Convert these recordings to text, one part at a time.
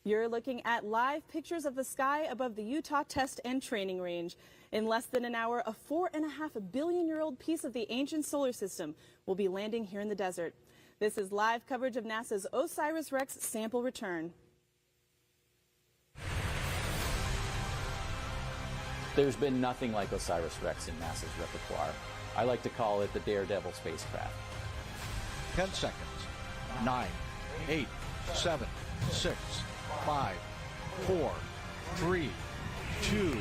You're looking at live pictures of the sky above the Utah Test and Training Range. In less than an hour, a 4.5 billion-year-old piece of the ancient solar system will be landing here in the desert. This is live coverage of NASA's OSIRIS-REx sample return. There's been nothing like OSIRIS-REx in NASA's repertoire. I like to call it the Daredevil spacecraft. 10 seconds. 9, 8, 7, 6, 5, 4, 3, 2, 1.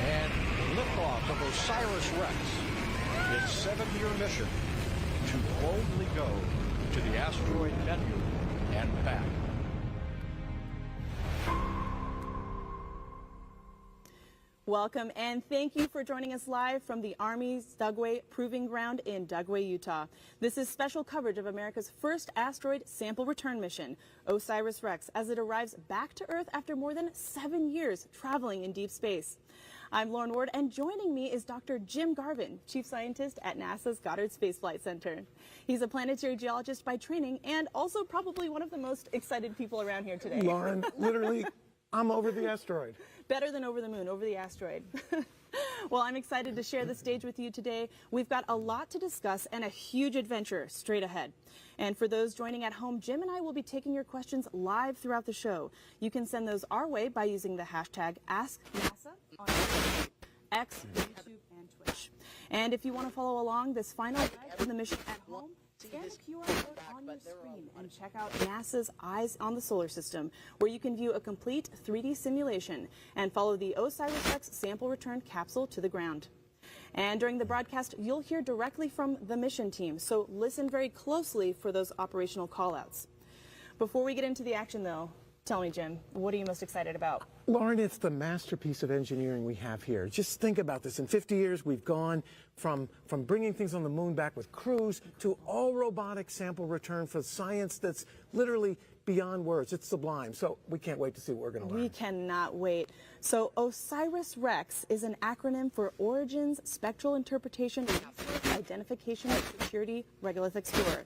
And liftoff of OSIRIS-REx, its 7-year mission to boldly go to the asteroid Bennu and back. Welcome and thank you for joining us live from the Army's Dugway Proving Ground in Dugway, Utah. This is special coverage of America's first asteroid sample return mission, OSIRIS-REx, as it arrives back to Earth after more than 7 years traveling in deep space. I'm Lauren Ward, and joining me is Dr. Jim Garvin, Chief Scientist at NASA's Goddard Space Flight Center. He's a planetary geologist by training and also probably one of the most excited people around here today. Lauren, literally, I'm over the asteroid. Better than over the moon, over the asteroid. Well, I'm excited to share the stage with you today. We've got a lot to discuss and a huge adventure straight ahead. And for those joining at home, Jim and I will be taking your questions live throughout the show. You can send those our way by using the hashtag AskNASA on X, YouTube, and Twitch. And if you want to follow along this final guide from the mission at home, scan the QR code on your screen and check out NASA's Eyes on the Solar System, where you can view a complete 3D simulation and follow the OSIRIS-REx sample return capsule to the ground. And during the broadcast, you'll hear directly from the mission team, so listen very closely for those operational callouts. Before we get into the action, though, tell me, Jim, what are you most excited about? Lauren, it's the masterpiece of engineering we have here. Just think about this. In 50 years, we've gone from bringing things on the moon back with crews to all robotic sample return for science that's literally beyond words. It's sublime. So we can't wait to see what we're going to learn. We cannot wait. So OSIRIS-REx is an acronym for Origins, Spectral Interpretation, Resource Identification, and Security Regolith Explorer.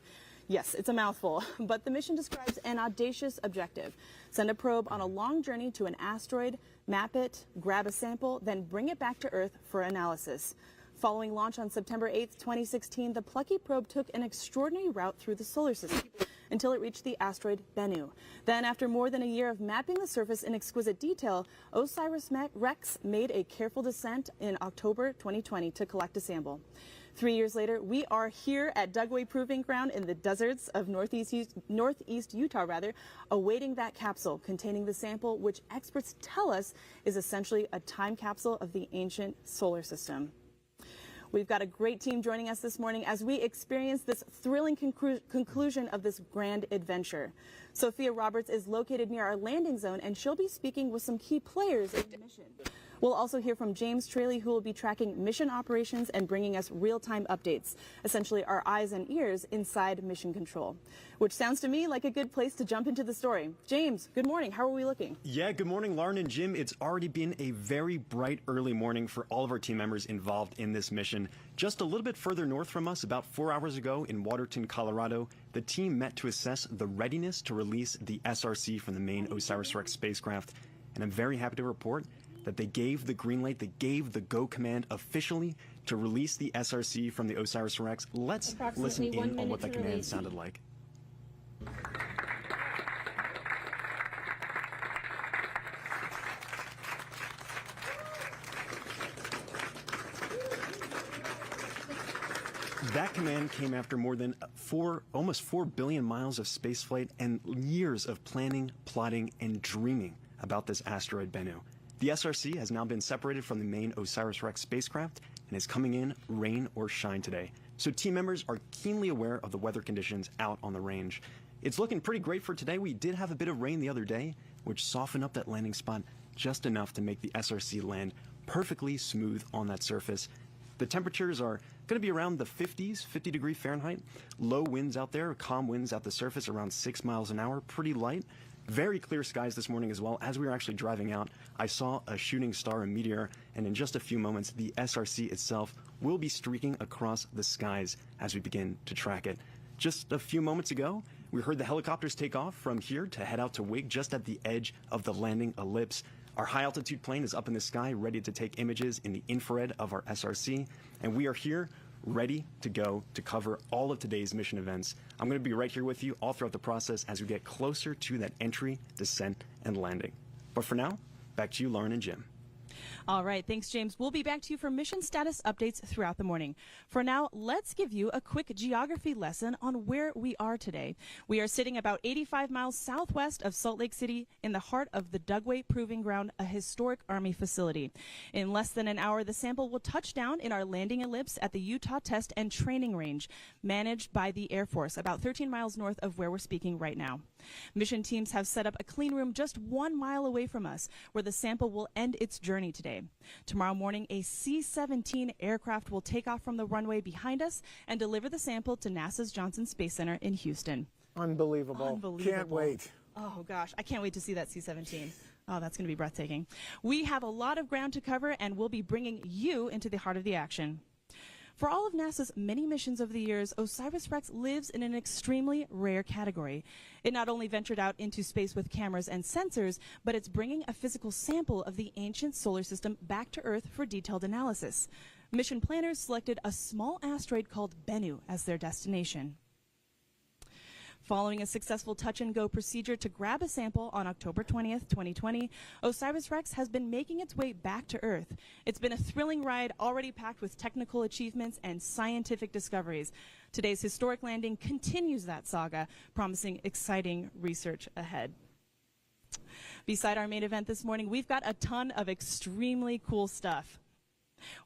Yes, it's a mouthful, but the mission describes an audacious objective. Send a probe on a long journey to an asteroid, map it, grab a sample, then bring it back to Earth for analysis. Following launch on September 8th, 2016, the plucky probe took an extraordinary route through the solar system until it reached the asteroid Bennu. Then, after more than a year of mapping the surface in exquisite detail, OSIRIS-REx made a careful descent in October 2020 to collect a sample. 3 years later, we are here at Dugway Proving Ground in the deserts of northeast Utah, awaiting that capsule containing the sample, which experts tell us is essentially a time capsule of the ancient solar system. We've got a great team joining us this morning as we experience this thrilling conclusion of this grand adventure. Sophia Roberts is located near our landing zone, and she'll be speaking with some key players in the mission. We'll also hear from James Traley, who will be tracking mission operations and bringing us real-time updates, essentially our eyes and ears inside mission control, which sounds to me like a good place to jump into the story. James, good morning. How are we looking? Yeah, good morning, Lauren and Jim. It's already been a very bright early morning for all of our team members involved in this mission. Just a little bit further north from us, about 4 hours ago in Waterton, Colorado, the team met to assess the readiness to release the SRC from the main OSIRIS-REx spacecraft. And I'm very happy to report that they gave the green light, they gave the go command officially to release the SRC from the OSIRIS-REx. Let's listen in on what that command sounded like. That command came after more than almost 4 billion miles of spaceflight and years of planning, plotting, and dreaming about this asteroid Bennu. The SRC has now been separated from the main OSIRIS-REx spacecraft and is coming in rain or shine today. So team members are keenly aware of the weather conditions out on the range. It's looking pretty great for today. We did have a bit of rain the other day, which softened up that landing spot just enough to make the SRC land perfectly smooth on that surface. The temperatures are going to be around the 50s, 50 degree Fahrenheit. Low winds out there, calm winds at the surface around 6 miles an hour, pretty light. Very clear skies this morning as well. As we were actually driving out, I saw a shooting star, a meteor, and in just a few moments, the SRC itself will be streaking across the skies as we begin to track it. Just a few moments ago, We heard the helicopters take off from here to head out to Wig just at the edge of the landing ellipse. Our high-altitude plane is up in the sky, ready to take images in the infrared of our SRC, and we are here ready to go to cover all of today's mission events. I'm going to be right here with you all throughout the process as we get closer to that entry, descent, and landing. But for now, back to you, Lauren and Jim. All right, thanks, James. We'll be back to you for mission status updates throughout the morning. For now, let's give you a quick geography lesson on where we are today. We are sitting about 85 miles southwest of Salt Lake City in the heart of the Dugway Proving Ground, a historic Army facility. In less than an hour, the sample will touch down in our landing ellipse at the Utah Test and Training Range, managed by the Air Force, about 13 miles north of where we're speaking right now. Mission teams have set up a clean room just 1 mile away from us, where the sample will end its journey today. Tomorrow morning, a C-17 aircraft will take off from the runway behind us and deliver the sample to NASA's Johnson Space Center in Houston. Unbelievable. Unbelievable. Can't wait. Oh, gosh. I can't wait to see that C-17. Oh, that's going to be breathtaking. We have a lot of ground to cover, and we'll be bringing you into the heart of the action. For all of NASA's many missions over the years, OSIRIS-REx lives in an extremely rare category. It not only ventured out into space with cameras and sensors, but it's bringing a physical sample of the ancient solar system back to Earth for detailed analysis. Mission planners selected a small asteroid called Bennu as their destination. Following a successful touch-and-go procedure to grab a sample on October 20th, 2020, OSIRIS-REx has been making its way back to Earth. It's been a thrilling ride already packed with technical achievements and scientific discoveries. Today's historic landing continues that saga, promising exciting research ahead. Beside our main event this morning, we've got a ton of extremely cool stuff.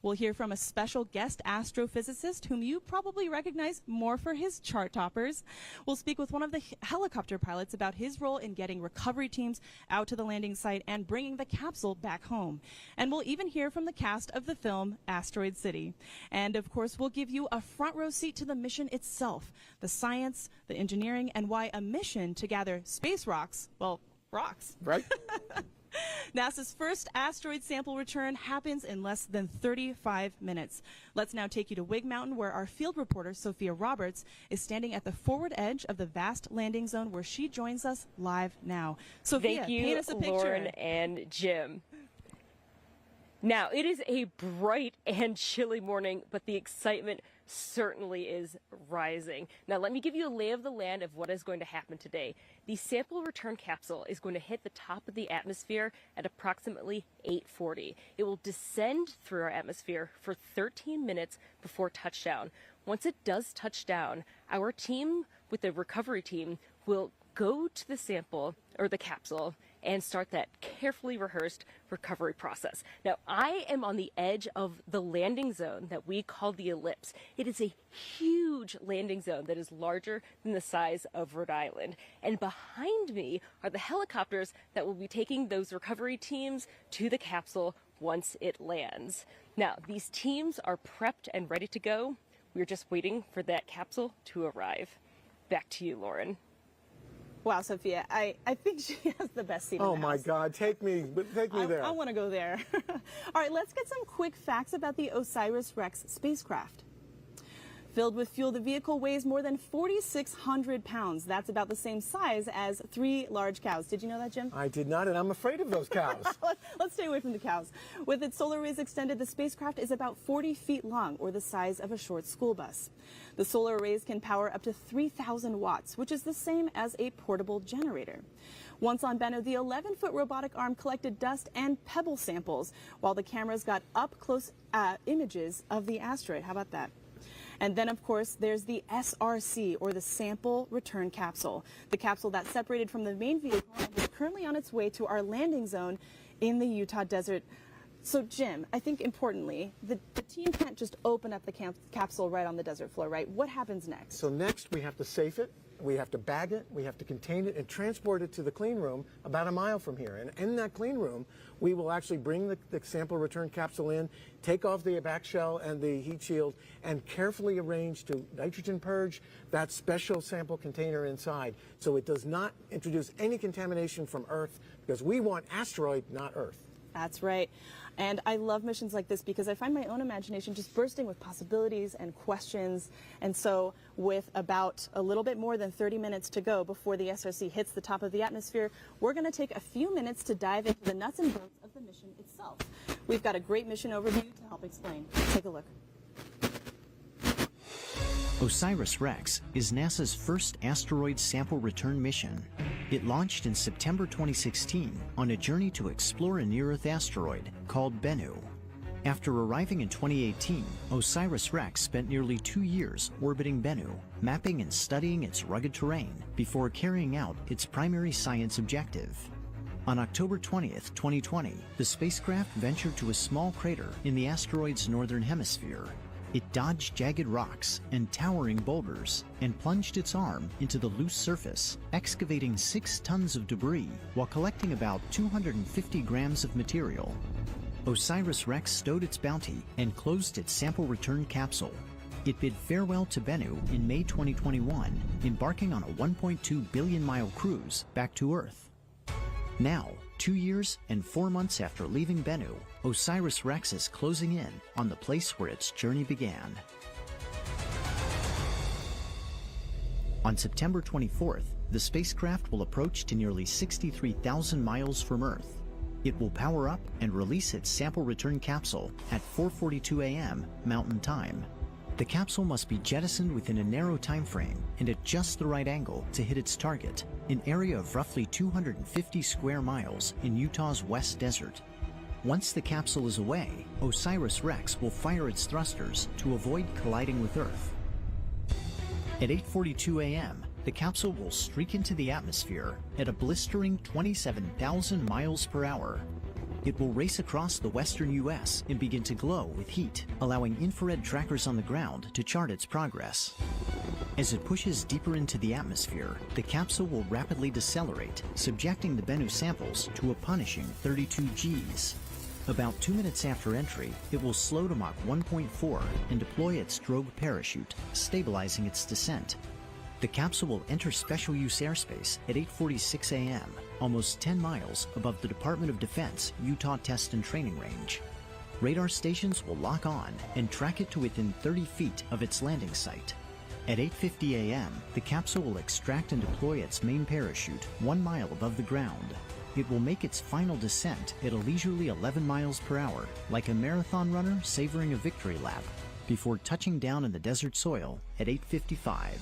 We'll hear from a special guest astrophysicist whom you probably recognize more for his chart toppers. We'll speak with one of the helicopter pilots about his role in getting recovery teams out to the landing site and bringing the capsule back home. And we'll even hear from the cast of the film Asteroid City. And of course, we'll give you a front row seat to the mission itself, the science, the engineering, and why a mission to gather space rocks, well, rocks. Right? NASA's first asteroid sample return happens in less than 35 minutes. Let's now take you to Wig Mountain, where our field reporter, Sophia Roberts, is standing at the forward edge of the vast landing zone, where she joins us live now. Sophia, paint us a picture. Lauren and Jim. Now, it is a bright and chilly morning, but the excitement certainly is rising. Now, let me give you a lay of the land of what is going to happen today. The sample return capsule is going to hit the top of the atmosphere at approximately 8:40. It will descend through our atmosphere for 13 minutes before touchdown. Once it does touch down, our team with the recovery team will go to the sample or the capsule and start that carefully rehearsed recovery process. Now, I am on the edge of the landing zone that we call the ellipse. It is a huge landing zone that is larger than the size of Rhode Island. And behind me are the helicopters that will be taking those recovery teams to the capsule once it lands. Now, these teams are prepped and ready to go. We're just waiting for that capsule to arrive. Back to you, Lauren. Wow, Sophia, I think she has the best seat in the Oh my house. God, take me there. I want to go there. All right, let's get some quick facts about the OSIRIS-REx spacecraft. Filled with fuel, the vehicle weighs more than 4,600 pounds. That's about the same size as 3 large cows. Did you know that, Jim? I did not, and I'm afraid of those cows. Let's stay away from the cows. With its solar arrays extended, the spacecraft is about 40 feet long, or the size of a short school bus. The solar arrays can power up to 3,000 watts, which is the same as a portable generator. Once on Bennu, the 11-foot robotic arm collected dust and pebble samples, while the cameras got up-close images of the asteroid. How about that? And then, of course, there's the SRC, or the Sample Return Capsule, the capsule that separated from the main vehicle and is currently on its way to our landing zone in the Utah desert. So, Jim, I think importantly, the team can't just open up the capsule right on the desert floor, right? What happens next? So next, we have to safe it, we have to bag it, we have to contain it, and transport it to the clean room about a mile from here. And in that clean room, we will actually bring the sample return capsule in, take off the back shell and the heat shield, and carefully arrange to nitrogen purge that special sample container inside, so it does not introduce any contamination from Earth, because we want asteroid, not Earth. That's right. And I love missions like this because I find my own imagination just bursting with possibilities and questions. And so with about a little bit more than 30 minutes to go before the SRC hits the top of the atmosphere, we're going to take a few minutes to dive into the nuts and bolts of the mission itself. We've got a great mission overview to help explain. Take a look. OSIRIS-REx is NASA's first asteroid sample return mission. It launched in September 2016 on a journey to explore a near-Earth asteroid called Bennu. After arriving in 2018, OSIRIS-REx spent nearly 2 years orbiting Bennu, mapping and studying its rugged terrain before carrying out its primary science objective. On October 20th, 2020, the spacecraft ventured to a small crater in the asteroid's northern hemisphere. It dodged jagged rocks and towering boulders and plunged its arm into the loose surface, excavating 6 tons of debris while collecting about 250 grams of material. OSIRIS-REx stowed its bounty and closed its sample return capsule. It bid farewell to Bennu in May 2021, embarking on a 1.2 billion-mile cruise back to Earth. Now, 2 years and 4 months after leaving Bennu, OSIRIS-REx is closing in on the place where its journey began. On September 24th, the spacecraft will approach to nearly 63,000 miles from Earth. It will power up and release its sample return capsule at 4:42 a.m. Mountain Time. The capsule must be jettisoned within a narrow time frame and at just the right angle to hit its target, an area of roughly 250 square miles in Utah's West Desert. Once the capsule is away, OSIRIS-REx will fire its thrusters to avoid colliding with Earth. At 8:42 a.m., the capsule will streak into the atmosphere at a blistering 27,000 miles per hour. It will race across the western U.S. and begin to glow with heat, allowing infrared trackers on the ground to chart its progress. As it pushes deeper into the atmosphere, the capsule will rapidly decelerate, subjecting the Bennu samples to a punishing 32 Gs. About 2 minutes after entry, it will slow to Mach 1.4 and deploy its drogue parachute, stabilizing its descent. The capsule will enter special use airspace at 8:46 a.m., almost 10 miles above the Department of Defense Utah Test and Training Range. Radar stations will lock on and track it to within 30 feet of its landing site. At 8:50 a.m., the capsule will extract and deploy its main parachute 1 mile above the ground. It will make its final descent at a leisurely 11 miles per hour, like a marathon runner savoring a victory lap, before touching down in the desert soil at 8:55.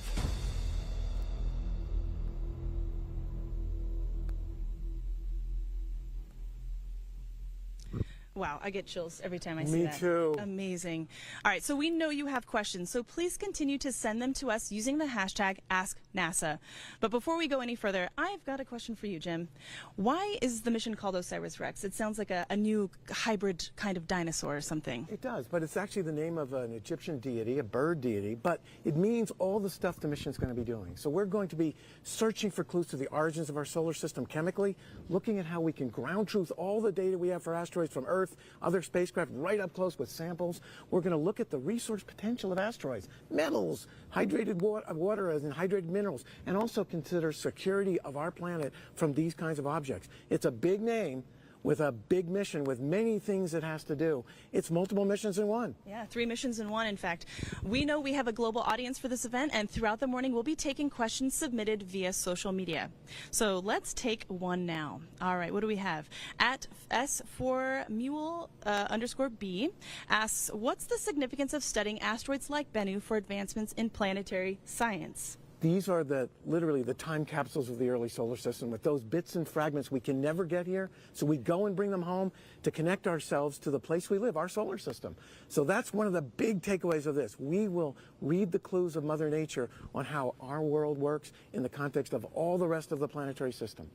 Wow, I get chills every time I see that. Me too. Amazing. All right, so we know you have questions, so please continue to send them to us using the hashtag AskNASA. But before we go any further, I've got a question for you, Jim. Why is the mission called OSIRIS-REx? It sounds like a new hybrid kind of dinosaur or something. It does, but it's actually the name of an Egyptian deity, a bird deity, but it means all the stuff the mission's going to be doing. So we're going to be searching for clues to the origins of our solar system chemically, looking at how we can ground truth all the data we have for asteroids from Earth, other spacecraft right up close with samples. We're going to look at the resource potential of asteroids, metals, hydrated water and hydrated minerals, and also consider security of our planet from these kinds of objects. It's a big name with a big mission with many things it has to do. It's multiple missions in one. Yeah, 3 missions in one, in fact. We know we have a global audience for this event, and throughout the morning we'll be taking questions submitted via social media. So let's take one now. All right, what do we have? At S4Mule_B asks, what's the significance of studying asteroids like Bennu for advancements in planetary science? These are literally the time capsules of the early solar system. With those bits and fragments we can never get here, so we go and bring them home to connect ourselves to the place we live, our solar system. So that's one of the big takeaways of this. We will read the clues of Mother Nature on how our world works in the context of all the rest of the planetary system.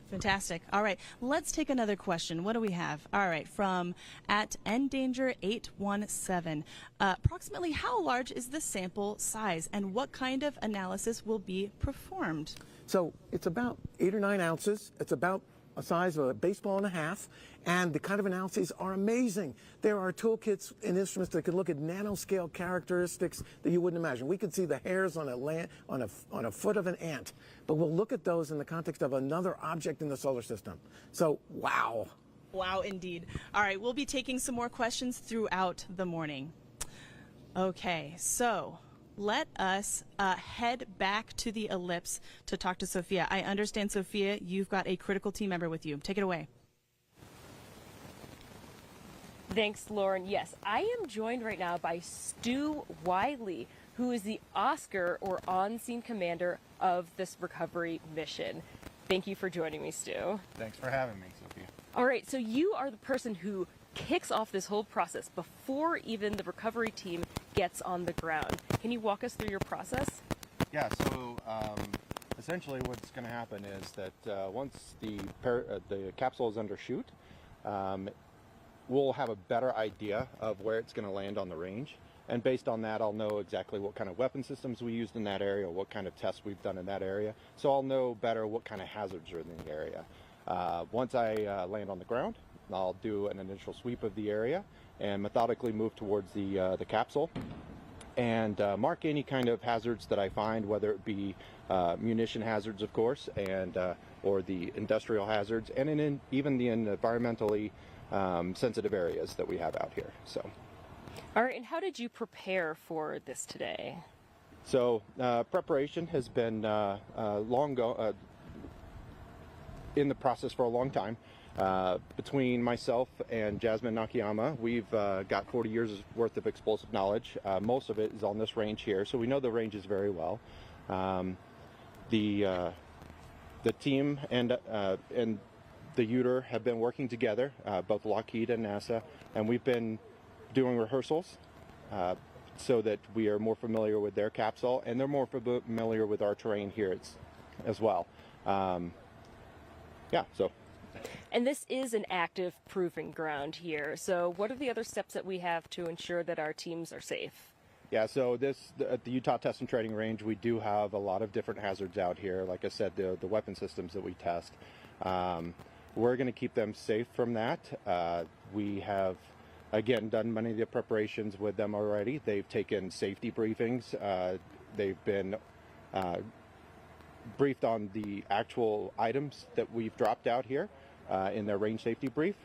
Fantastic. All right, let's take another question. What do we have? All right, from at Endanger817. Approximately how large is the sample size, and what kind of analysis will be performed? So it's about 8 or 9 ounces. It's about a size of a baseball and a half, and the kind of analyses are amazing. There are toolkits and instruments that can look at nanoscale characteristics that you wouldn't imagine. We could see the hairs on a foot of an ant, but we'll look at those in the context of another object in the solar system. So, wow. Wow, indeed. All right, we'll be taking some more questions throughout the morning. Okay, so let us head back to the ellipse to talk to Sophia. I understand, Sophia, you've got a critical team member with you. Take it away. Thanks, Lauren. Yes, I am joined right now by Stu Wiley, who is the Oscar or on-scene commander of this recovery mission. Thank you for joining me, Stu. Thanks for having me, Sophia. All right, so you are the person who kicks off this whole process before even the recovery team gets on the ground. Can you walk us through your process? Yeah, so essentially what's going to happen is that once the capsule is undershoot, we'll have a better idea of where it's going to land on the range. And based on that, I'll know exactly what kind of weapon systems we used in that area, what kind of tests we've done in that area. So I'll know better what kind of hazards are in the area. Once I land on the ground, I'll do an initial sweep of the area and methodically move towards the capsule and mark any kind of hazards that I find, whether it be munition hazards, of course, and or the industrial hazards, and even the environmentally sensitive areas that we have out here. So. All right, and how did you prepare for this today? So preparation has been in the process for a long time. Between myself and Jasmine Nakayama, we've got 40 years worth of explosive knowledge. Most of it is on this range here, so we know the ranges very well. The team and the UTR have been working together, both Lockheed and NASA, and we've been doing rehearsals so that we are more familiar with their capsule, and they're more familiar with our terrain here as well. Yeah, so. And this is an active proving ground here. So what are the other steps that we have to ensure that our teams are safe? Yeah, so at the Utah Test and Training Range, we do have a lot of different hazards out here. Like I said, the weapon systems that we test. We're going to keep them safe from that. We have, again, done many of the preparations with them already. They've taken safety briefings. They've been briefed on the actual items that we've dropped out here in their range safety brief.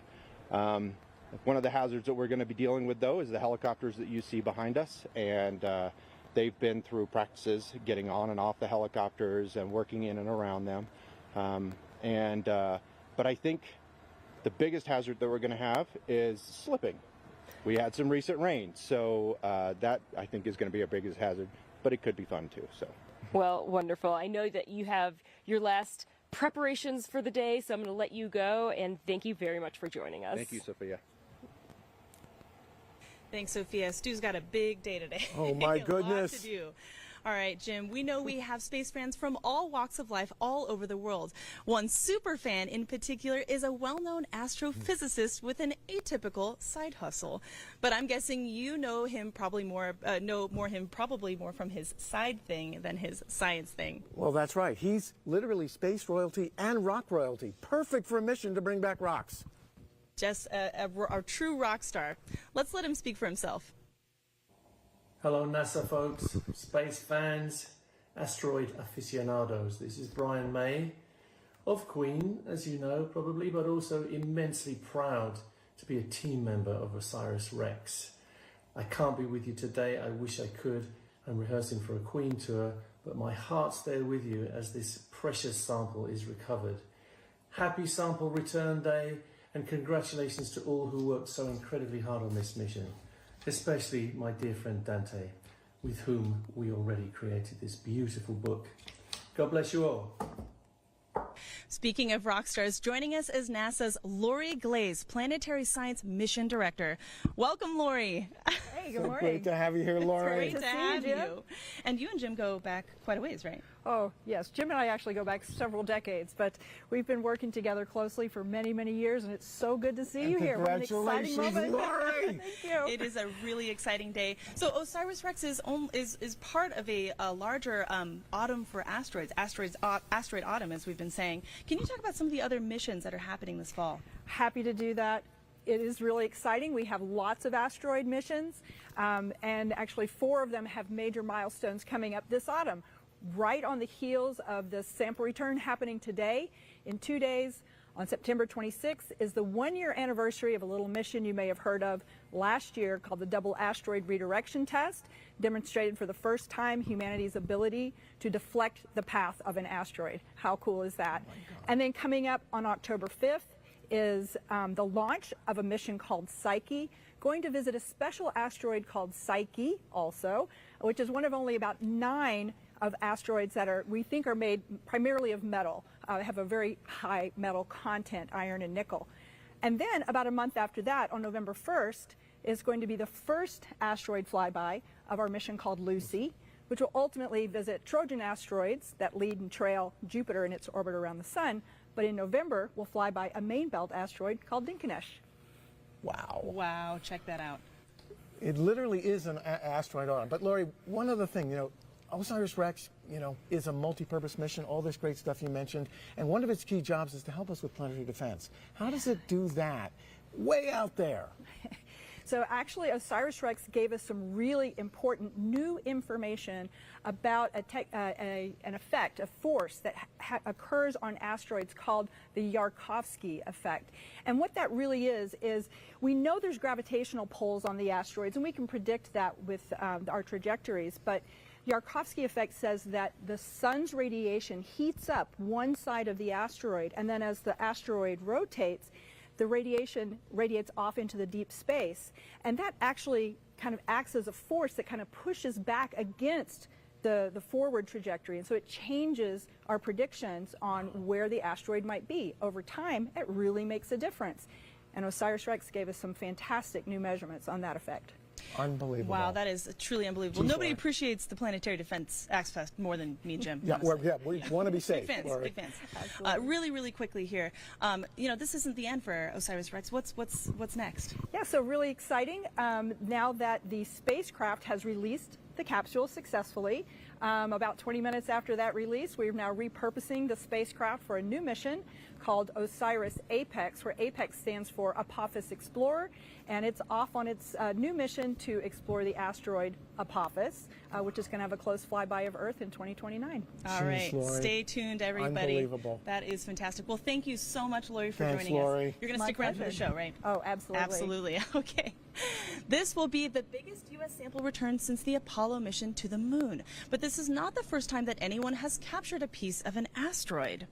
One of the hazards that we're going to be dealing with, though, is the helicopters that you see behind us, and they've been through practices getting on and off the helicopters and working in and around them. But I think the biggest hazard that we're going to have is slipping. We had some recent rain, so that I think is going to be our biggest hazard, but it could be fun too. So. Well, wonderful. I know that you have your last preparations for the day, so I'm going to let you go, and thank you very much for joining us. Thank you, Sophia. Thanks, Sophia. Stu's got a big day today. Oh, my A lot goodness. to do. All right, Jim, we know we have space fans from all walks of life all over the world. One super fan in particular is a well-known astrophysicist with an atypical side hustle. But I'm guessing you know him probably more from his side thing than his science thing. Well, that's right. He's literally space royalty and rock royalty. Perfect for a mission to bring back rocks. Just a true rock star. Let's let him speak for himself. Hello NASA folks, space fans, asteroid aficionados. This is Brian May of Queen, as you know probably, but also immensely proud to be a team member of OSIRIS-REx. I can't be with you today, I wish I could. I'm rehearsing for a Queen tour, but my heart's there with you as this precious sample is recovered. Happy sample return day, and congratulations to all who worked so incredibly hard on this mission. Especially my dear friend Dante, with whom we already created this beautiful book. God bless you all. Speaking of rock stars, joining us is NASA's Lori Glaze, Planetary Science Mission Director. Welcome, Lori. Hey, good morning. Great to have you here, Lori. Great to have you. And you and Jim go back quite a ways, right? Oh, yes. Jim and I actually go back several decades, but we've been working together closely for many, many years, and it's so good to see you here. What an exciting moment. Lori. Thank you. It is a really exciting day. So OSIRIS-REx is part of a larger autumn for asteroid autumn, as we've been saying. Can you talk about some of the other missions that are happening this fall? Happy to do that. It is really exciting. We have lots of asteroid missions, and actually 4 of them have major milestones coming up this autumn. Right on the heels of the sample return happening today. In 2 days, On September 26th is the one-year anniversary of a little mission you may have heard of last year called the Double Asteroid Redirection Test, demonstrated for the first time humanity's ability to deflect the path of an asteroid. How cool is that? And then coming up on October 5th is the launch of a mission called Psyche, going to visit a special asteroid called Psyche also, which is one of only about 9 of asteroids that we think are made primarily of metal, have a very high metal content, iron and nickel. And then about a month after that, on November 1st, is going to be the first asteroid flyby of our mission called Lucy, which will ultimately visit Trojan asteroids that lead and trail Jupiter in its orbit around the sun. But in November, we'll fly by a main belt asteroid called Dinkinesh. Wow. Wow, check that out. It literally is an asteroid arm. But Lori, one other thing, you know, OSIRIS-REx, you know, is a multi-purpose mission, all this great stuff you mentioned, and one of its key jobs is to help us with planetary defense. How does it do that way out there? So actually, OSIRIS-REx gave us some really important new information about an effect, a force that occurs on asteroids called the Yarkovsky effect. And what that really is we know there's gravitational pulls on the asteroids, and we can predict that with our trajectories, but Yarkovsky effect says that the sun's radiation heats up one side of the asteroid, and then as the asteroid rotates, the radiation radiates off into the deep space. And that actually kind of acts as a force that kind of pushes back against the forward trajectory. And so it changes our predictions on where the asteroid might be. Over time, it really makes a difference. And OSIRIS-REx gave us some fantastic new measurements on that effect. Unbelievable. Wow, that is truly unbelievable. Nobody appreciates the planetary defense aspect more than me and Jim. Yeah, we want to be safe. Big fans, big fans. Really, really quickly here. You know, this isn't the end for OSIRIS-REx. What's next? Yeah, so really exciting. Now that the spacecraft has released the capsule successfully, about 20 minutes after that release, we're now repurposing the spacecraft for a new mission called OSIRIS-APEX, where APEX stands for Apophis Explorer, and it's off on its new mission to explore the asteroid Apophis, which is going to have a close flyby of Earth in 2029. All right, Lori. Stay tuned, everybody. Unbelievable. That is fantastic. Well, thank you so much, Lori, for Thanks, joining Lori. us. You're going to stick around for the show, right? Oh, absolutely. Absolutely. Okay. This will be the biggest U.S. sample return since the Apollo mission to the moon. But this is not the first time that anyone has captured a piece of an asteroid.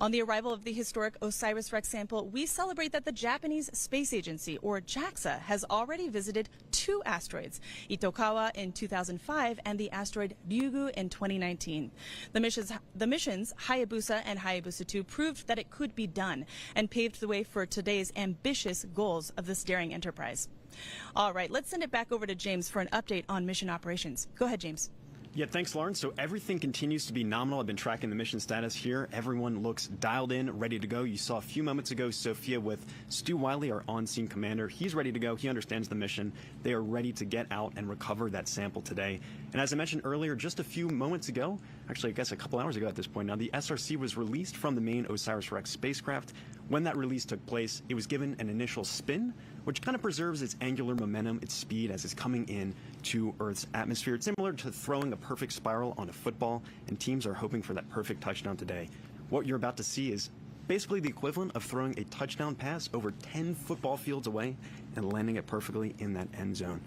On the arrival of the historic OSIRIS-REx sample, we celebrate that the Japanese Space Agency, or JAXA, has already visited 2 asteroids, Itokawa in 2005 and the asteroid Ryugu in 2019. The missions Hayabusa and Hayabusa 2 proved that it could be done and paved the way for today's ambitious goals of this daring enterprise. All right, let's send it back over to James for an update on mission operations. Go ahead, James. Yeah, thanks, Lauren. So everything continues to be nominal. I've been tracking the mission status here. Everyone looks dialed in, ready to go. You saw a few moments ago Sophia with Stu Wiley, our on-scene commander. He's ready to go. He understands the mission. They are ready to get out and recover that sample today. And as I mentioned earlier, just a few moments ago, actually I guess a couple hours ago at this point now, the SRC was released from the main OSIRIS-REx spacecraft. When that release took place, it was given an initial spin, which kind of preserves its angular momentum, its speed as it's coming in to Earth's atmosphere. It's similar to throwing a perfect spiral on a football, and teams are hoping for that perfect touchdown today. What you're about to see is basically the equivalent of throwing a touchdown pass over 10 football fields away and landing it perfectly in that end zone.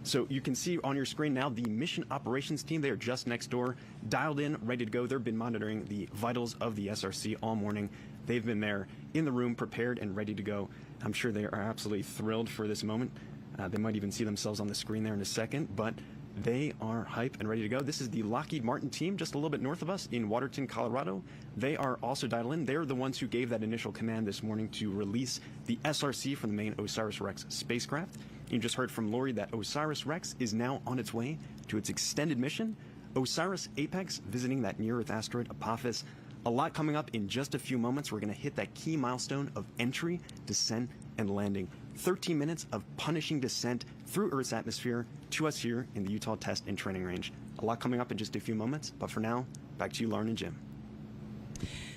So you can see on your screen now the mission operations team. They are just next door, dialed in, ready to go. They've been monitoring the vitals of the SRC all morning. They've been there in the room, prepared and ready to go. I'm sure they are absolutely thrilled for this moment. They might even see themselves on the screen there in a second, but they are hype and ready to go. This is the Lockheed Martin team just a little bit north of us in Waterton, Colorado. They are also dialed in. They're the ones who gave that initial command this morning to release the SRC from the main OSIRIS-REx spacecraft. You just heard from Lori that OSIRIS-REx is now on its way to its extended mission. OSIRIS-APEX visiting that near-Earth asteroid Apophis. A lot coming up in just a few moments. We're going to hit that key milestone of entry, descent, and landing. 13 minutes of punishing descent through Earth's atmosphere to us here in the Utah Test and Training Range. A lot coming up in just a few moments, but for now, back to you, Lauren and Jim.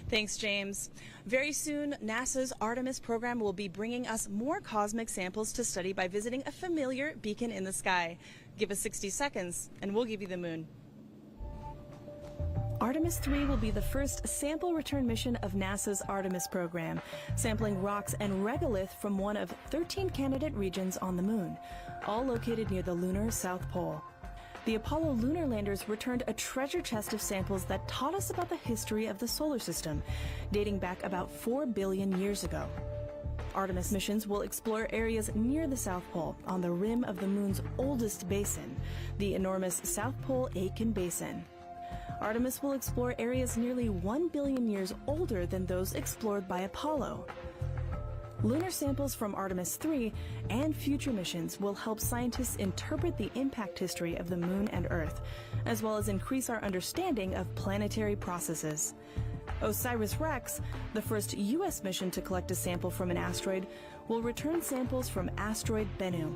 Thanks, James. Very soon, NASA's Artemis program will be bringing us more cosmic samples to study by visiting a familiar beacon in the sky. Give us 60 seconds, and we'll give you the moon. Artemis 3 will be the first sample return mission of NASA's Artemis program, sampling rocks and regolith from one of 13 candidate regions on the moon, all located near the lunar South Pole. The Apollo lunar landers returned a treasure chest of samples that taught us about the history of the solar system, dating back about 4 billion years ago. Artemis missions will explore areas near the South Pole on the rim of the moon's oldest basin, the enormous South Pole Aitken Basin. Artemis will explore areas nearly 1 billion years older than those explored by Apollo. Lunar samples from Artemis 3 and future missions will help scientists interpret the impact history of the moon and Earth, as well as increase our understanding of planetary processes. OSIRIS-REx, the first U.S. mission to collect a sample from an asteroid, will return samples from asteroid Bennu.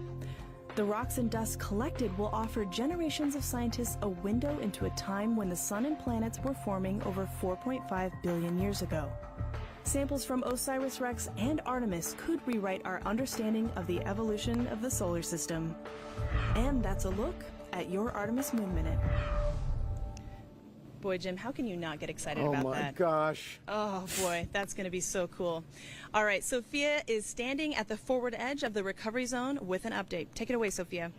The rocks and dust collected will offer generations of scientists a window into a time when the sun and planets were forming over 4.5 billion years ago. Samples from OSIRIS-REx and Artemis could rewrite our understanding of the evolution of the solar system. And that's a look at your Artemis Moon Minute. Boy, Jim, how can you not get excited about that? Oh my gosh. Oh boy, that's going to be so cool. All right, Sophia is standing at the forward edge of the recovery zone with an update. Take it away, Sophia.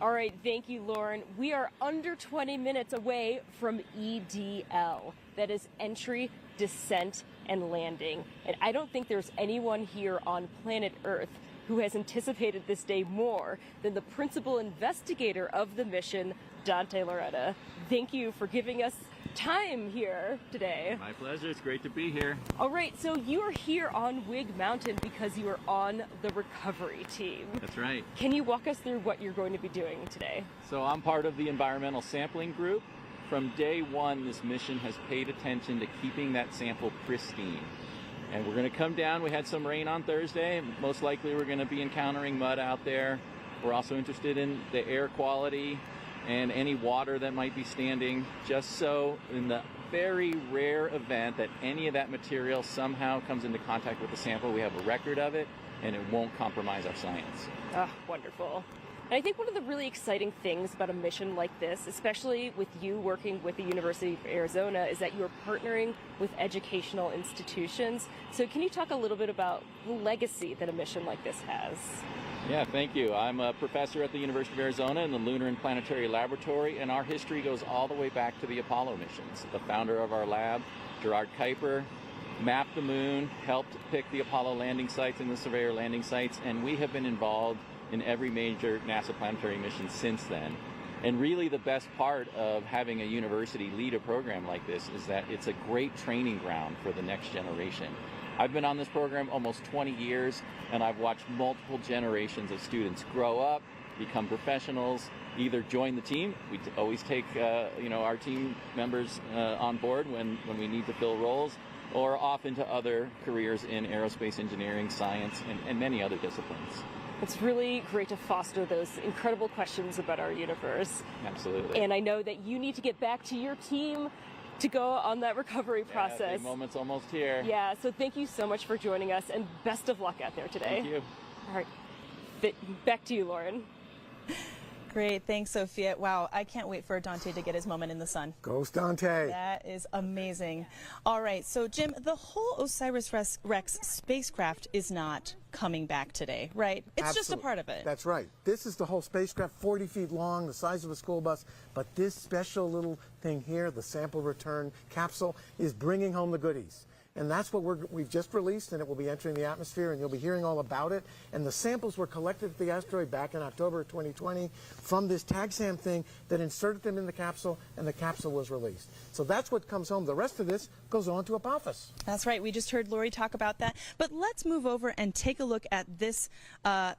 All right, thank you, Lauren. We are under 20 minutes away from EDL. That is entry, descent, and landing. And I don't think there's anyone here on planet Earth who has anticipated this day more than the principal investigator of the mission, Dante Loretta. Thank you for giving us time here today. My pleasure. It's great to be here. All right, so you are here on Wig Mountain because you are on the recovery team. That's right. Can you walk us through what you're going to be doing today? So I'm part of the environmental sampling group. From day one, this mission has paid attention to keeping that sample pristine. And we're going to come down. We had some rain on Thursday. Most likely we're going to be encountering mud out there. We're also interested in the air quality and any water that might be standing, just so in the very rare event that any of that material somehow comes into contact with the sample, we have a record of it and it won't compromise our science. Ah, wonderful. And I think one of the really exciting things about a mission like this, especially with you working with the University of Arizona, is that you're partnering with educational institutions. So can you talk a little bit about the legacy that a mission like this has? Yeah, thank you. I'm a professor at the University of Arizona in the Lunar and Planetary Laboratory, and our history goes all the way back to the Apollo missions. The founder of our lab, Gerard Kuiper, mapped the moon, helped pick the Apollo landing sites and the Surveyor landing sites, and we have been involved in every major NASA planetary mission since then. And really the best part of having a university lead a program like this is that it's a great training ground for the next generation. I've been on this program almost 20 years, and I've watched multiple generations of students grow up, become professionals, either join the team. We always take our team members on board when we need to fill roles, or off into other careers in aerospace engineering, science, and many other disciplines. It's really great to foster those incredible questions about our universe. Absolutely. And I know that you need to get back to your team to go on that recovery process. The moment's almost here. Yeah, so thank you so much for joining us, and best of luck out there today. Thank you. All right, back to you, Lauren. Great, thanks, Sophia. Wow, I can't wait for Dante to get his moment in the sun. Goes Dante. That is amazing. All right, so Jim, the whole OSIRIS-REx spacecraft is not coming back today, right? It's just a part of it. That's right. This is the whole spacecraft, 40 feet long, the size of a school bus. But this special little thing here, the sample return capsule, is bringing home the goodies. And that's what we've just released, and it will be entering the atmosphere, and you'll be hearing all about it. And the samples were collected at the asteroid back in October of 2020 from this TAGSAM thing that inserted them in the capsule, and the capsule was released. So that's what comes home. The rest of this goes on to Apophis. That's right. We just heard Lori talk about that. But let's move over and take a look at this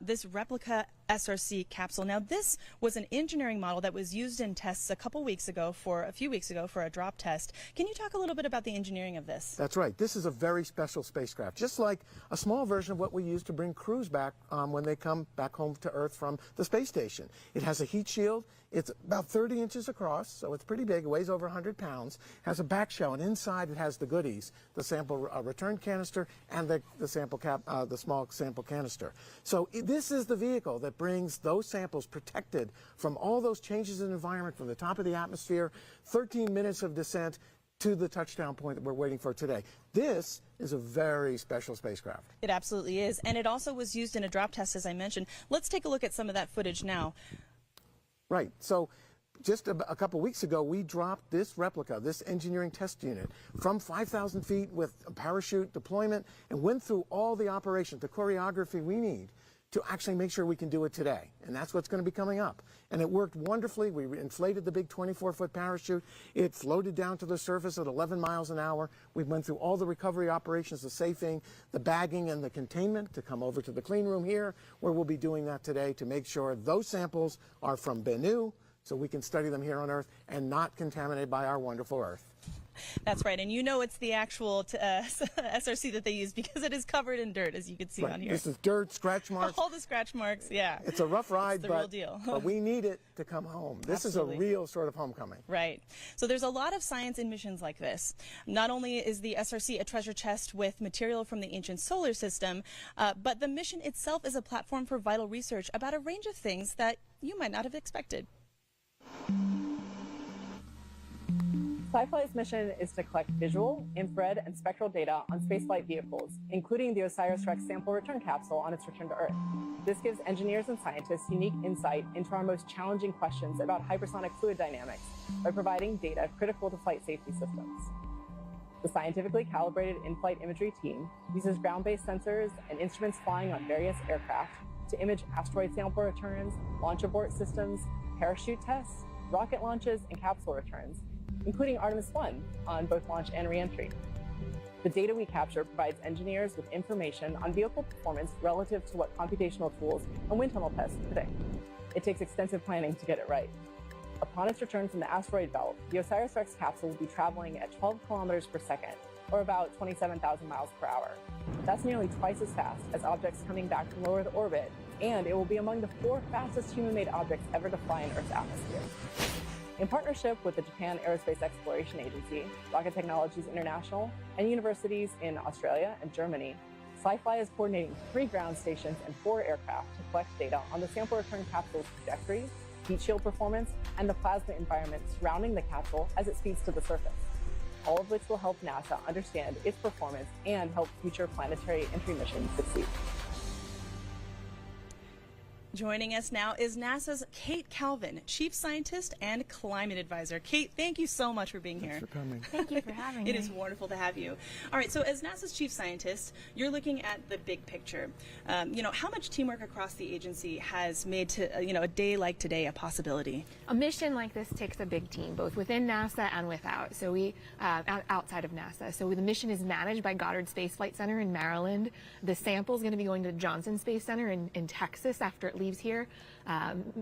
this replica SRC capsule. Now, this was an engineering model that was used in tests a few weeks ago for a drop test. Can you talk a little bit about the engineering of this? That's right. This is a very special spacecraft, just like a small version of what we use to bring crews back when they come back home to Earth from the space station. It has a heat shield. It's about 30 inches across, so it's pretty big. It weighs over 100 pounds, has a back shell, and inside it has the goodies, the sample return canister and the sample cap, the small sample canister. So this is the vehicle that brings those samples protected from all those changes in environment from the top of the atmosphere, 13 minutes of descent, to the touchdown point that we're waiting for today. This is a very special spacecraft. It absolutely is. And it also was used in a drop test, as I mentioned. Let's take a look at some of that footage now. Right. So just a couple weeks ago, we dropped this replica, this engineering test unit, from 5,000 feet with a parachute deployment and went through all the operations, the choreography we need to actually make sure we can do it today. And that's what's going to be coming up. And it worked wonderfully. We inflated the big 24-foot parachute. It floated down to the surface at 11 miles an hour. We went through all the recovery operations, the safing, the bagging, and the containment to come over to the clean room here, where we'll be doing that today to make sure those samples are from Bennu, so we can study them here on Earth and not contaminated by our wonderful Earth. That's right, and you know it's the actual SRC that they use because it is covered in dirt, as you can see on here. This is dirt, scratch marks. All the scratch marks, yeah. It's a rough ride, it's the real deal. but we need it to come home. This Absolutely. is a real sort of homecoming. Right. So there's a lot of science in missions like this. Not only is the SRC a treasure chest with material from the ancient solar system, but the mission itself is a platform for vital research about a range of things that you might not have expected. SciFly's mission is to collect visual, infrared, and spectral data on spaceflight vehicles, including the OSIRIS-REx sample return capsule on its return to Earth. This gives engineers and scientists unique insight into our most challenging questions about hypersonic fluid dynamics by providing data critical to flight safety systems. The scientifically calibrated in-flight imagery team uses ground-based sensors and instruments flying on various aircraft to image asteroid sample returns, launch abort systems, parachute tests, rocket launches, and capsule returns, including Artemis 1 on both launch and reentry. The data we capture provides engineers with information on vehicle performance relative to what computational tools and wind tunnel tests predict. It takes extensive planning to get it right. Upon its return from the asteroid belt, the OSIRIS-REx capsule will be traveling at 12 kilometers per second, or about 27,000 miles per hour. That's nearly twice as fast as objects coming back from low Earth orbit, and it will be among the 4 fastest human-made objects ever to fly in Earth's atmosphere. In partnership with the Japan Aerospace Exploration Agency, Rocket Technologies International, and universities in Australia and Germany, SciFly is coordinating 3 ground stations and 4 aircraft to collect data on the sample return capsule's trajectory, heat shield performance, and the plasma environment surrounding the capsule as it speeds to the surface, all of which will help NASA understand its performance and help future planetary entry missions succeed. Joining us now is NASA's Kate Calvin, Chief Scientist and Climate Advisor. Kate, thank you so much for being here. Thanks for coming. Thank you for having me. It is wonderful to have you. All right, so as NASA's Chief Scientist, you're looking at the big picture. How much teamwork across the agency has made a day like today a possibility? A mission like this takes a big team, both within NASA and without. So outside of NASA. So the mission is managed by Goddard Space Flight Center in Maryland. The sample is going to be going to Johnson Space Center in Texas after it leaves here.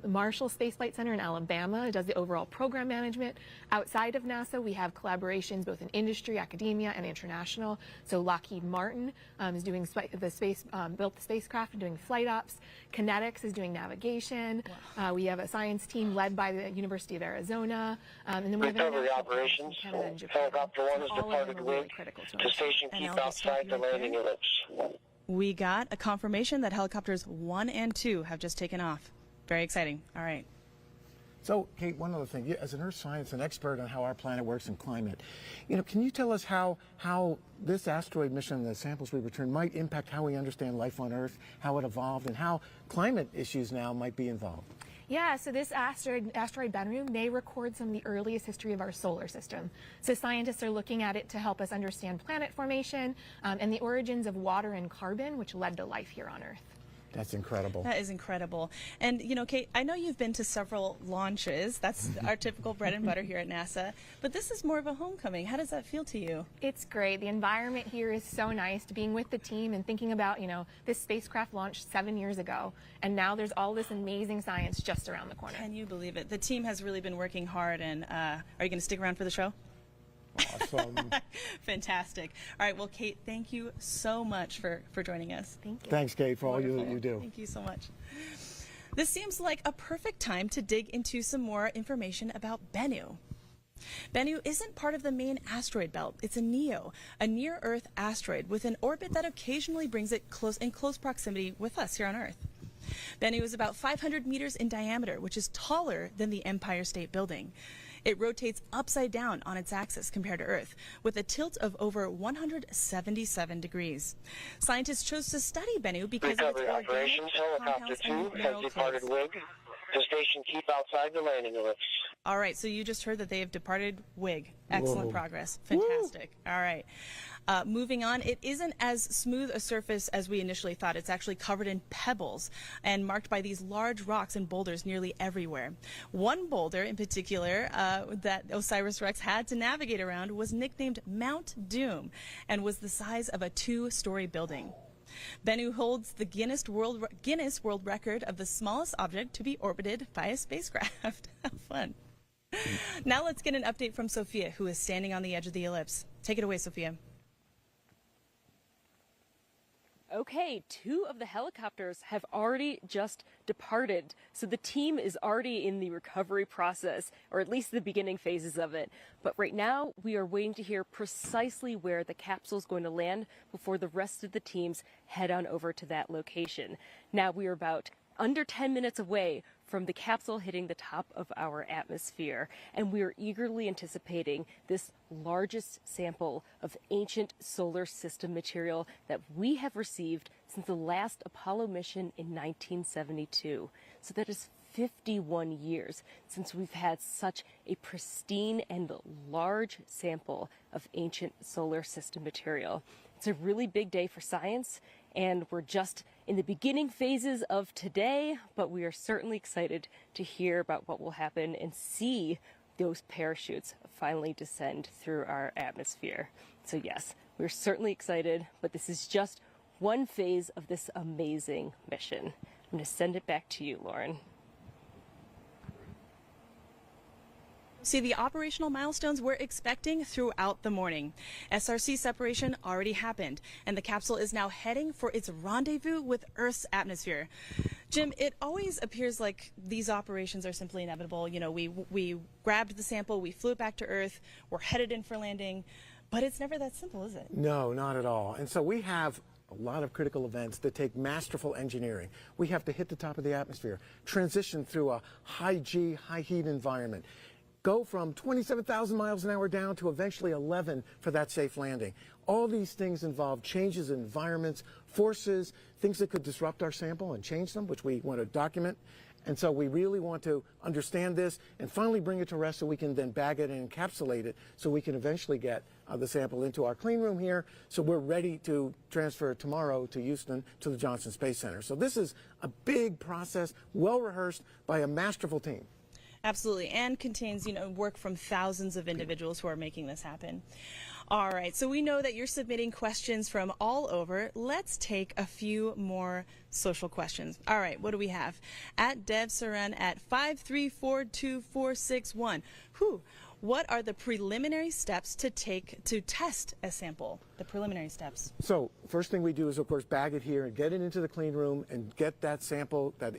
Marshall Space Flight Center in Alabama does the overall program management. Outside of NASA, we have collaborations both in industry, academia, and international. So Lockheed Martin is doing built the spacecraft and doing flight ops. Kinetics is doing navigation. Wow. We have a science team led by the University of Arizona. And then we have recovery operations. Helicopter 1 has departed wing to station keep outside the landing ellipse. We got a confirmation that helicopters 1 and 2 have just taken off. Very exciting. All right. So, Kate, one other thing. As an earth science, an expert on how our planet works and climate, can you tell us how this asteroid mission, the samples we return, might impact how we understand life on Earth, how it evolved, and how climate issues now might be involved? Yeah, so this asteroid Bennu may record some of the earliest history of our solar system. So scientists are looking at it to help us understand planet formation and the origins of water and carbon, which led to life here on Earth. That's incredible. That is incredible. And, Kate, I know you've been to several launches. That's our typical bread and butter here at NASA. But this is more of a homecoming. How does that feel to you? It's great. The environment here is so nice. Being with the team and thinking about, this spacecraft launched 7 years ago. And now there's all this amazing science just around the corner. Can you believe it? The team has really been working hard. And are you going to stick around for the show? Awesome. Fantastic. All right. Well, Kate, thank you so much for joining us. Thank you. Thanks, Kate, for all you do. Thank you so much. This seems like a perfect time to dig into some more information about Bennu. Bennu isn't part of the main asteroid belt. It's a NEO, a near-Earth asteroid with an orbit that occasionally brings it in close proximity with us here on Earth. Bennu is about 500 meters in diameter, which is taller than the Empire State Building. It rotates upside down on its axis compared to Earth, with a tilt of over 177 degrees. Scientists chose to study Bennu because of its Recovery operations. Helicopter 2 has departed WIG. The station keep outside the landing ellipse. All right, so you just heard that they have departed WIG. Excellent Whoa. progress. Fantastic. Woo. All right. Moving on, it isn't as smooth a surface as we initially thought. It's actually covered in pebbles and marked by these large rocks and boulders nearly everywhere. One boulder in particular that OSIRIS-REx had to navigate around was nicknamed Mount Doom and was the size of a 2-story building. Bennu holds the Guinness World Record of the smallest object to be orbited by a spacecraft. How fun. Now let's get an update from Sophia, who is standing on the edge of the ellipse. Take it away, Sophia. Okay, 2 of the helicopters have already just departed, so the team is already in the recovery process, or at least the beginning phases of it. But right now, we are waiting to hear precisely where the capsule is going to land before the rest of the teams head on over to that location. Now we are about under 10 minutes away from the capsule hitting the top of our atmosphere, and we are eagerly anticipating this largest sample of ancient solar system material that we have received since the last Apollo mission in 1972. So that is 51 years since we've had such a pristine and large sample of ancient solar system material. It's a really big day for science, and we're just in the beginning phases of today, but we are certainly excited to hear about what will happen and see those parachutes finally descend through our atmosphere. So yes, we're certainly excited, but this is just one phase of this amazing mission. I'm going to send it back to you, Lauren. See the operational milestones we're expecting throughout the morning. SRC separation already happened, and the capsule is now heading for its rendezvous with Earth's atmosphere. Jim, it always appears like these operations are simply inevitable. You know, we grabbed the sample, we flew it back to Earth, we're headed in for landing, but it's never that simple, is it? No, not at all. And so we have a lot of critical events that take masterful engineering. We have to hit the top of the atmosphere, transition through a high G, high heat environment, go from 27,000 miles an hour down to eventually 11 for that safe landing. All these things involve changes in environments, forces, things that could disrupt our sample and change them, which we want to document. And so we really want to understand this and finally bring it to rest so we can then bag it and encapsulate it so we can eventually get the sample into our clean room here so we're ready to transfer it tomorrow to Houston to the Johnson Space Center. So this is a big process, well rehearsed by a masterful team. Absolutely, and contains, you know, work from thousands of individuals who are making this happen. All right, so we know that you're submitting questions from all over. Let's take a few more social questions. All right, what do we have? At Dev Saran at 5342461. What are the preliminary steps to take to test a sample? The preliminary steps. So first thing we do is, of course, bag it here and get it into the clean room and get that sample, that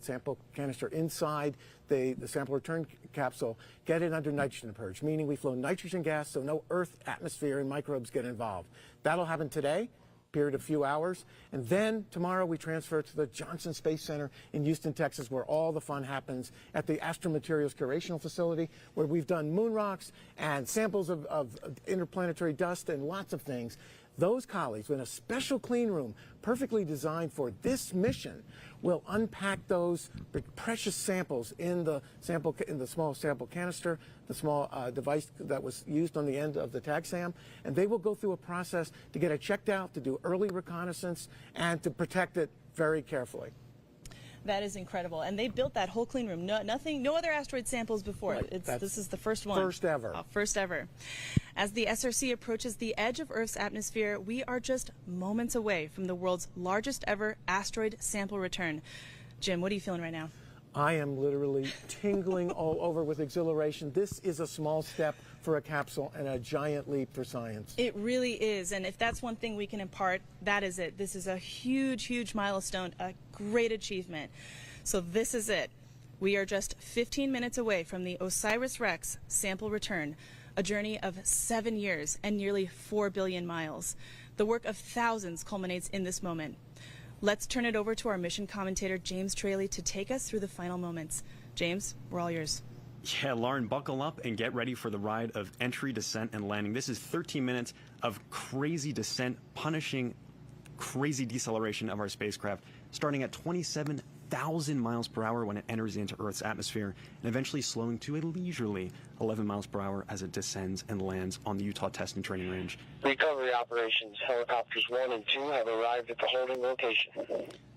sample canister inside the sample return capsule, get it under nitrogen purge, meaning we flow nitrogen gas so no Earth atmosphere and microbes get involved. That'll happen today. Period of a few hours, and then tomorrow we transfer to the Johnson Space Center in Houston, Texas, where all the fun happens at the Astromaterials Curational Facility, where we've done moon rocks and samples of interplanetary dust and lots of things. Those colleagues in a special clean room perfectly designed for this mission will unpack those precious samples in the small sample canister, the small device that was used on the end of the TAGSAM, and they will go through a process to get it checked out, to do early reconnaissance, and to protect it very carefully. That is incredible, and they built that whole clean room. No other asteroid samples before. Right. This is the first one. First ever. First ever. As the SRC approaches the edge of Earth's atmosphere, we are just moments away from the world's largest ever asteroid sample return. Jim, what are you feeling right now? I am literally tingling all over with exhilaration. This is a small step for a capsule and a giant leap for science. It really is, and if that's one thing we can impart, that is it. This is a huge, huge milestone, a great achievement. So this is it. We are just 15 minutes away from the OSIRIS-REx sample return, a journey of 7 years and nearly 4 billion miles. The work of thousands culminates in this moment. Let's turn it over to our mission commentator, James Traley, to take us through the final moments. James, we're all yours. Yeah, Lauren, buckle up and get ready for the ride of entry, descent, and landing. This is 13 minutes of crazy descent, punishing crazy deceleration of our spacecraft, starting at 27,000 miles per hour when it enters into Earth's atmosphere, and eventually slowing to a leisurely 11 miles per hour as it descends and lands on the Utah Test and Training Range. Recovery operations, helicopters 1 and 2 have arrived at the holding location.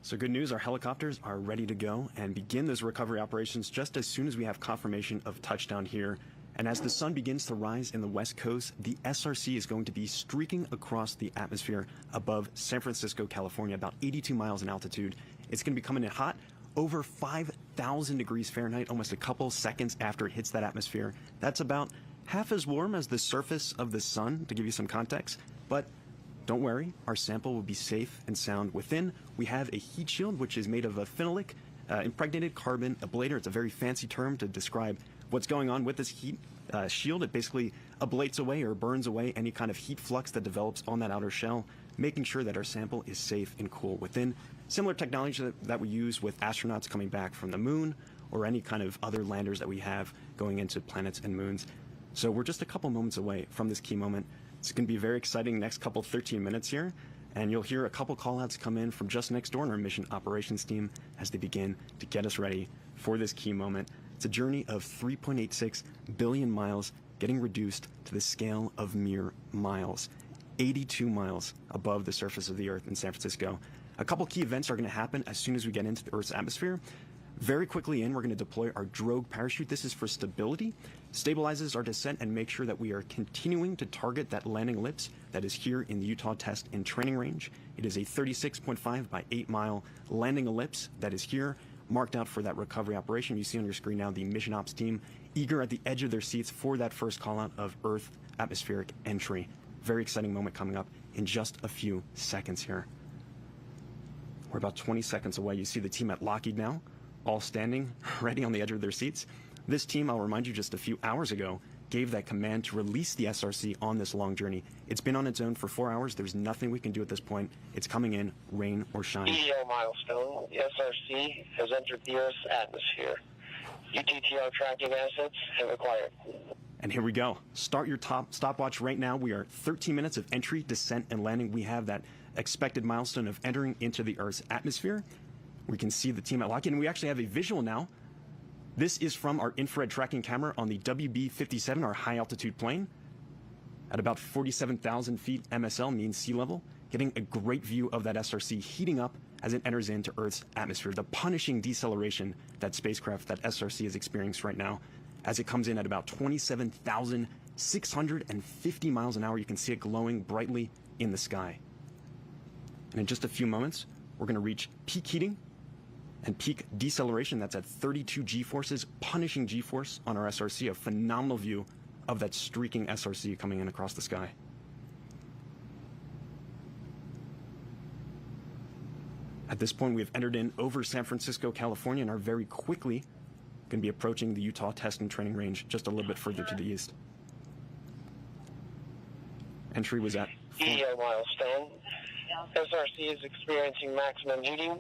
So good news, our helicopters are ready to go and begin those recovery operations just as soon as we have confirmation of touchdown here. And as the sun begins to rise in the west coast, the SRC is going to be streaking across the atmosphere above San Francisco, California, about 82 miles in altitude. It's going to be coming in hot, over 5,000 degrees Fahrenheit, almost a couple seconds after it hits that atmosphere. That's about half as warm as the surface of the sun, to give you some context. But don't worry, our sample will be safe and sound within. We have a heat shield, which is made of a phenolic impregnated carbon ablator. It's a very fancy term to describe what's going on with this heat shield. It basically ablates away or burns away any kind of heat flux that develops on that outer shell, making sure that our sample is safe and cool within. Similar technology that we use with astronauts coming back from the moon or any kind of other landers that we have going into planets and moons. So we're just a couple moments away from this key moment. It's going to be very exciting next couple 13 minutes here, and you'll hear a couple call-outs come in from just next door in our mission operations team as they begin to get us ready for this key moment. It's a journey of 3.86 billion miles getting reduced to the scale of mere miles, 82 miles above the surface of the Earth in San Francisco. A couple key events are going to happen as soon as we get into the Earth's atmosphere. Very quickly we're going to deploy our drogue parachute. This is for stability, stabilizes our descent, and make sure that we are continuing to target that landing ellipse that is here in the Utah Test and Training Range. It is a 36.5 by 8 mile landing ellipse that is here, marked out for that recovery operation. You see on your screen now the mission ops team eager at the edge of their seats for that first call out of Earth atmospheric entry. Very exciting moment coming up in just a few seconds here. We're about 20 seconds away. You see the team at Lockheed now, all standing ready on the edge of their seats. This team, I'll remind you, just a few hours ago gave that command to release the SRC on this long journey. It's been on its own for 4 hours. There's nothing we can do at this point. It's coming in, rain or shine. EO milestone. The SRC has entered the Earth's atmosphere. UTTR tracking assets have acquired. And here we go. Start your stopwatch right now. We are 13 minutes of entry, descent, and landing. We have that expected milestone of entering into the Earth's atmosphere. We can see the team at Lockheed, and we actually have a visual now. This is from our infrared tracking camera on the WB-57, our high-altitude plane, at about 47,000 feet MSL, mean sea level, getting a great view of that SRC heating up as it enters into Earth's atmosphere. The punishing deceleration that spacecraft, that SRC, is experiencing right now, as it comes in at about 27,650 miles an hour. You can see it glowing brightly in the sky. And in just a few moments, we're going to reach peak heating and peak deceleration. That's at 32 G-forces, punishing G-force on our SRC. A phenomenal view of that streaking SRC coming in across the sky. At this point, we have entered in over San Francisco, California, and are very quickly going to be approaching the Utah Test and Training Range just a little bit further to the east. Entry was at EO milestone. SRC is experiencing maximum heating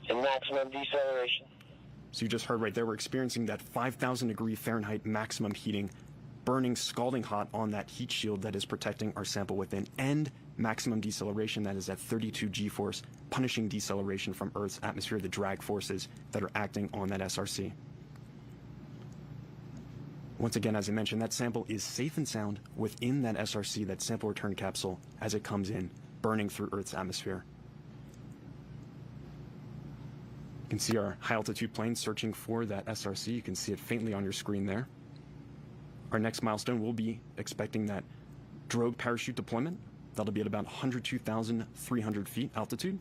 and maximum deceleration. So you just heard right there, we're experiencing that 5,000 degree Fahrenheit maximum heating, burning scalding hot on that heat shield that is protecting our sample within, and maximum deceleration that is at 32 G-force, punishing deceleration from Earth's atmosphere, the drag forces that are acting on that SRC. Once again, as I mentioned, that sample is safe and sound within that SRC, that sample return capsule, as it comes in, burning through Earth's atmosphere. You can see our high-altitude plane searching for that SRC. You can see it faintly on your screen there. Our next milestone, will be expecting that drogue parachute deployment. That'll be at about 102,300 feet altitude.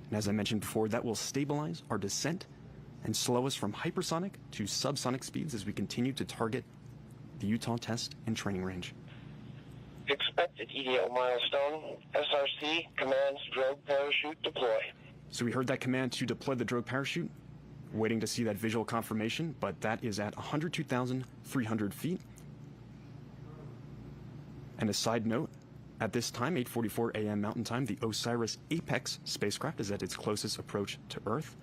And as I mentioned before, that will stabilize our descent and slow us from hypersonic to subsonic speeds as we continue to target the Utah Test and Training Range. Expected EDO milestone. SRC commands drogue parachute deploy. So we heard that command to deploy the drogue parachute. Waiting to see that visual confirmation, but that is at 102,300 feet. And a side note, at this time, 8:44 a.m. Mountain Time, the OSIRIS Apex spacecraft is at its closest approach to Earth.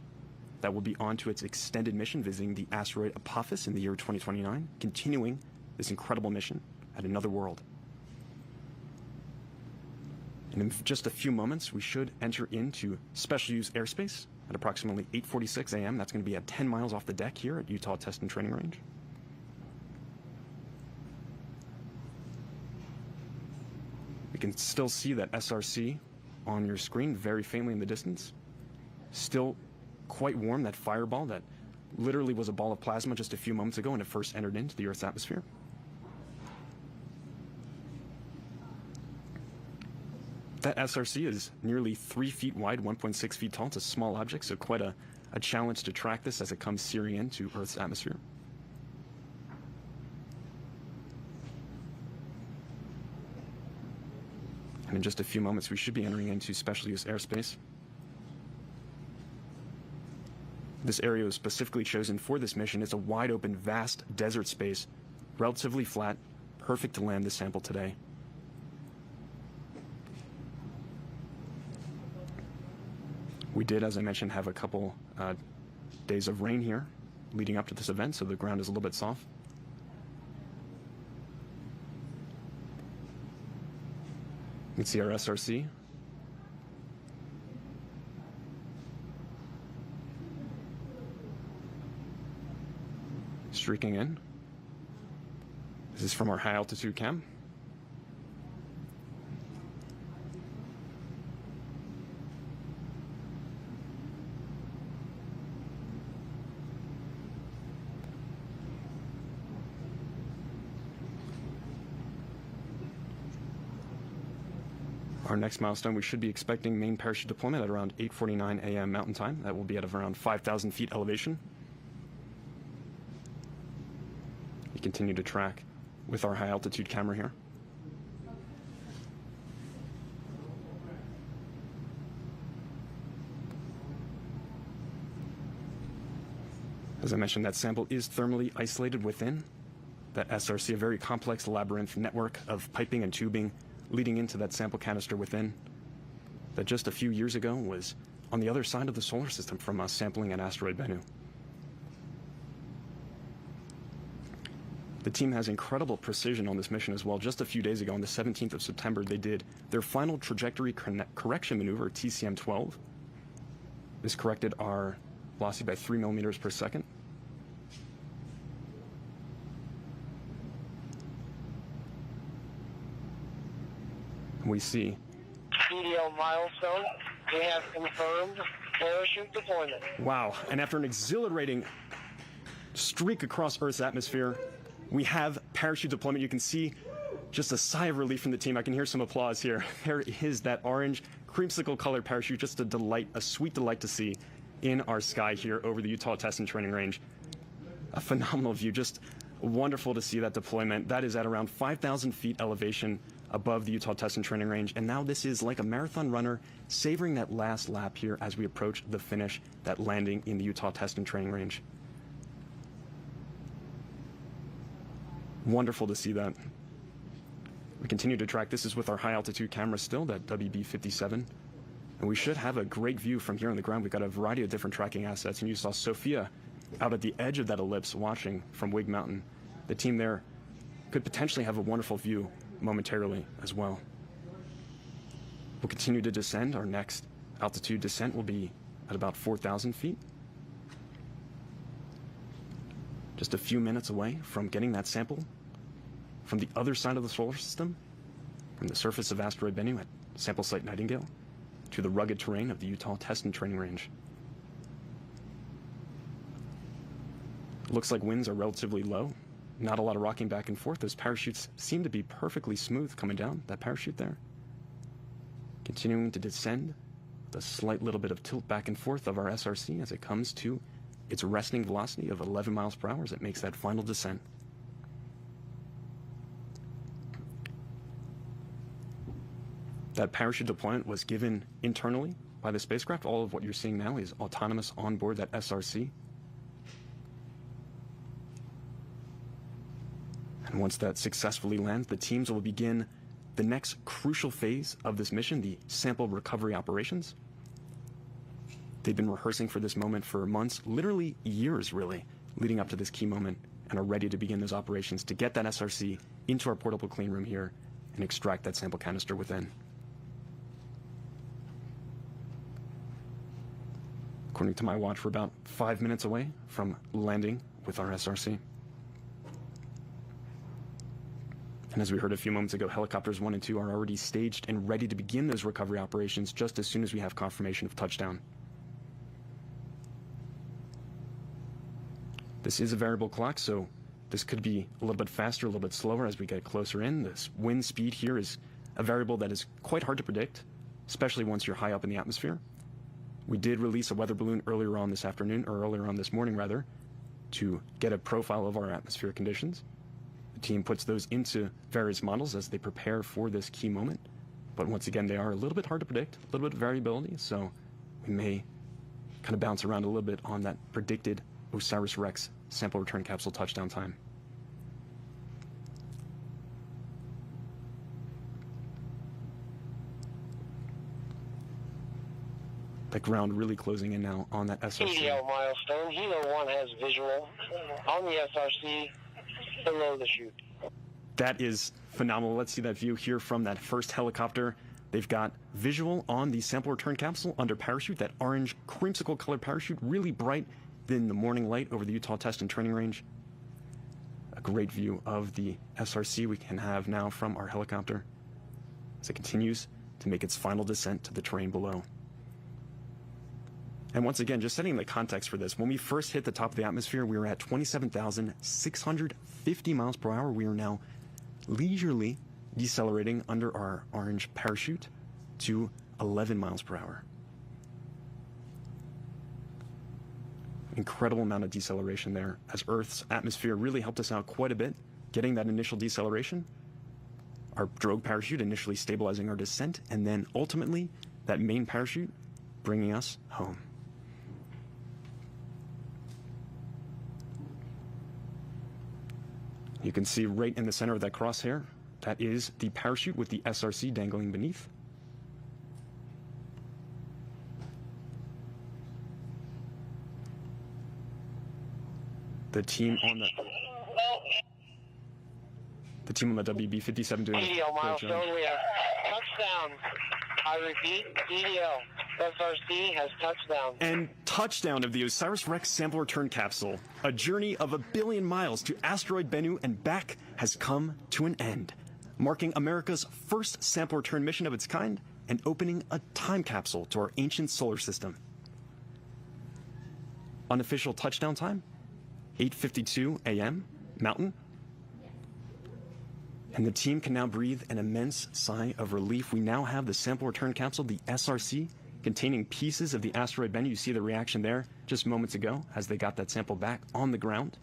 That will be on to its extended mission visiting the asteroid Apophis in the year 2029, continuing this incredible mission at another world. And in just a few moments, we should enter into special use airspace at approximately 8:46 a.m. That's going to be at 10 miles off the deck here at Utah Test and Training Range. You can still see that SRC on your screen very faintly in the distance. Still quite warm, that fireball that literally was a ball of plasma just a few moments ago when it first entered into the Earth's atmosphere. That SRC is nearly 3 feet wide, 1.6 feet tall. It's a small object, so quite a challenge to track this as it comes searing into Earth's atmosphere. And in just a few moments, we should be entering into special use airspace. This area was specifically chosen for this mission. It's a wide open, vast desert space, relatively flat, perfect to land this sample today. We did, as I mentioned, have a couple days of rain here leading up to this event, so the ground is a little bit soft. You can see our SRC. Streaking in. This is from our high altitude cam. Our next milestone, we should be expecting main parachute deployment at around 8:49 a.m. Mountain Time. That will be at around 5,000 feet elevation. We continue to track with our high altitude camera here. As I mentioned, that sample is thermally isolated within that SRC, a very complex labyrinth network of piping and tubing leading into that sample canister within, that just a few years ago was on the other side of the solar system from us sampling at asteroid Bennu. The team has incredible precision on this mission as well. Just a few days ago, on the 17th of September, they did their final trajectory correction maneuver, TCM-12. This corrected our velocity by 3 millimeters per second. We see EDO milestone. We have confirmed parachute deployment. Wow, and after an exhilarating streak across Earth's atmosphere, we have parachute deployment. You can see just a sigh of relief from the team. I can hear some applause here. There is that orange creamsicle colored parachute, just a delight, a sweet delight to see in our sky here over the Utah Test and Training Range. A phenomenal view, just wonderful to see that deployment. That is at around 5,000 feet elevation above the Utah Test and Training Range. And now this is like a marathon runner savoring that last lap here as we approach the finish, that landing in the Utah Test and Training Range. Wonderful to see that. We continue to track. This is with our high altitude camera still, that WB-57. And we should have a great view from here on the ground. We've got a variety of different tracking assets. And you saw Sophia out at the edge of that ellipse watching from Wig Mountain. The team there could potentially have a wonderful view momentarily as well. We'll continue to descend. Our next altitude descent will be at about 4,000 feet. Just a few minutes away from getting that sample from the other side of the solar system, from the surface of asteroid Bennu at sample site Nightingale, to the rugged terrain of the Utah Test and Training Range. Looks like winds are relatively low. Not a lot of rocking back and forth. Those parachutes seem to be perfectly smooth coming down, that parachute there. Continuing to descend, the slight little bit of tilt back and forth of our SRC as it comes to its resting velocity of 11 miles per hour as it makes that final descent. That parachute deployment was given internally by the spacecraft. All of what you're seeing now is autonomous on board that SRC. And once that successfully lands, the teams will begin the next crucial phase of this mission, the sample recovery operations. They've been rehearsing for this moment for months, literally years really, leading up to this key moment, and are ready to begin those operations to get that SRC into our portable clean room here and extract that sample canister within. According to my watch, we're about 5 minutes away from landing with our SRC. And as we heard a few moments ago, helicopters 1 and 2 are already staged and ready to begin those recovery operations just as soon as we have confirmation of touchdown. This is a variable clock, so this could be a little bit faster, a little bit slower as we get closer in. This wind speed here is a variable that is quite hard to predict, especially once you're high up in the atmosphere. We did release a weather balloon earlier on this afternoon, or earlier on this morning rather, to get a profile of our atmospheric conditions. The team puts those into various models as they prepare for this key moment. But once again, they are a little bit hard to predict, a little bit of variability, so we may kind of bounce around a little bit on that predicted OSIRIS-REx sample return capsule touchdown time. The ground really closing in now on that SRC. EDL milestone. Helo 1 has visual on the SRC below the chute. That is phenomenal. Let's see that view here from that first helicopter. They've got visual on the sample return capsule under parachute, that orange creamsicle colored parachute, really bright in the morning light over the Utah Test and Training Range. A great view of the SRC we can have now from our helicopter as it continues to make its final descent to the terrain below. And once again, just setting the context for this, when we first hit the top of the atmosphere, we were at 27,650 miles per hour. We are now leisurely decelerating under our orange parachute to 11 miles per hour. Incredible amount of deceleration there as Earth's atmosphere really helped us out quite a bit, getting that initial deceleration, our drogue parachute initially stabilizing our descent, and then ultimately that main parachute bringing us home. You can see right in the center of that crosshair, that is the parachute with the SRC dangling beneath. The team on the WB-57 doing EDL milestone. We have touchdown. I repeat, EDL SRC has touchdown. And touchdown of the OSIRIS-REx sample return capsule. A journey of 1 billion miles to asteroid Bennu and back has come to an end, marking America's first sample return mission of its kind and opening a time capsule to our ancient solar system. Unofficial touchdown time, 8:52 a.m. Mountain. And the team can now breathe an immense sigh of relief. We now have the sample return capsule, the SRC, containing pieces of the asteroid Bennu. You see the reaction there just moments ago as they got that sample back on the ground.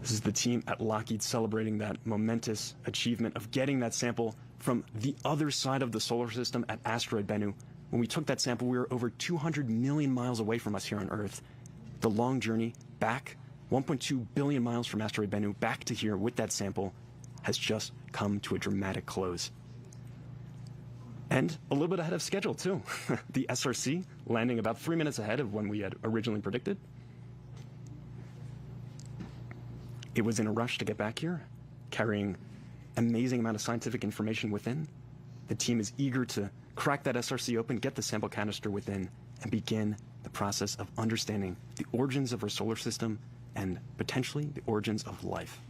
This is the team at Lockheed celebrating that momentous achievement of getting that sample from the other side of the solar system at asteroid Bennu. When we took that sample, we were over 200 million miles away from us here on Earth. The long journey back, 1.2 billion miles from asteroid Bennu, back to here with that sample, has just come to a dramatic close. And a little bit ahead of schedule, too. The SRC landing about 3 minutes ahead of when we had originally predicted. It was in a rush to get back here, carrying amazing amount of scientific information within. The team is eager to crack that SRC open, get the sample canister within, and begin the process of understanding the origins of our solar system and potentially the origins of life.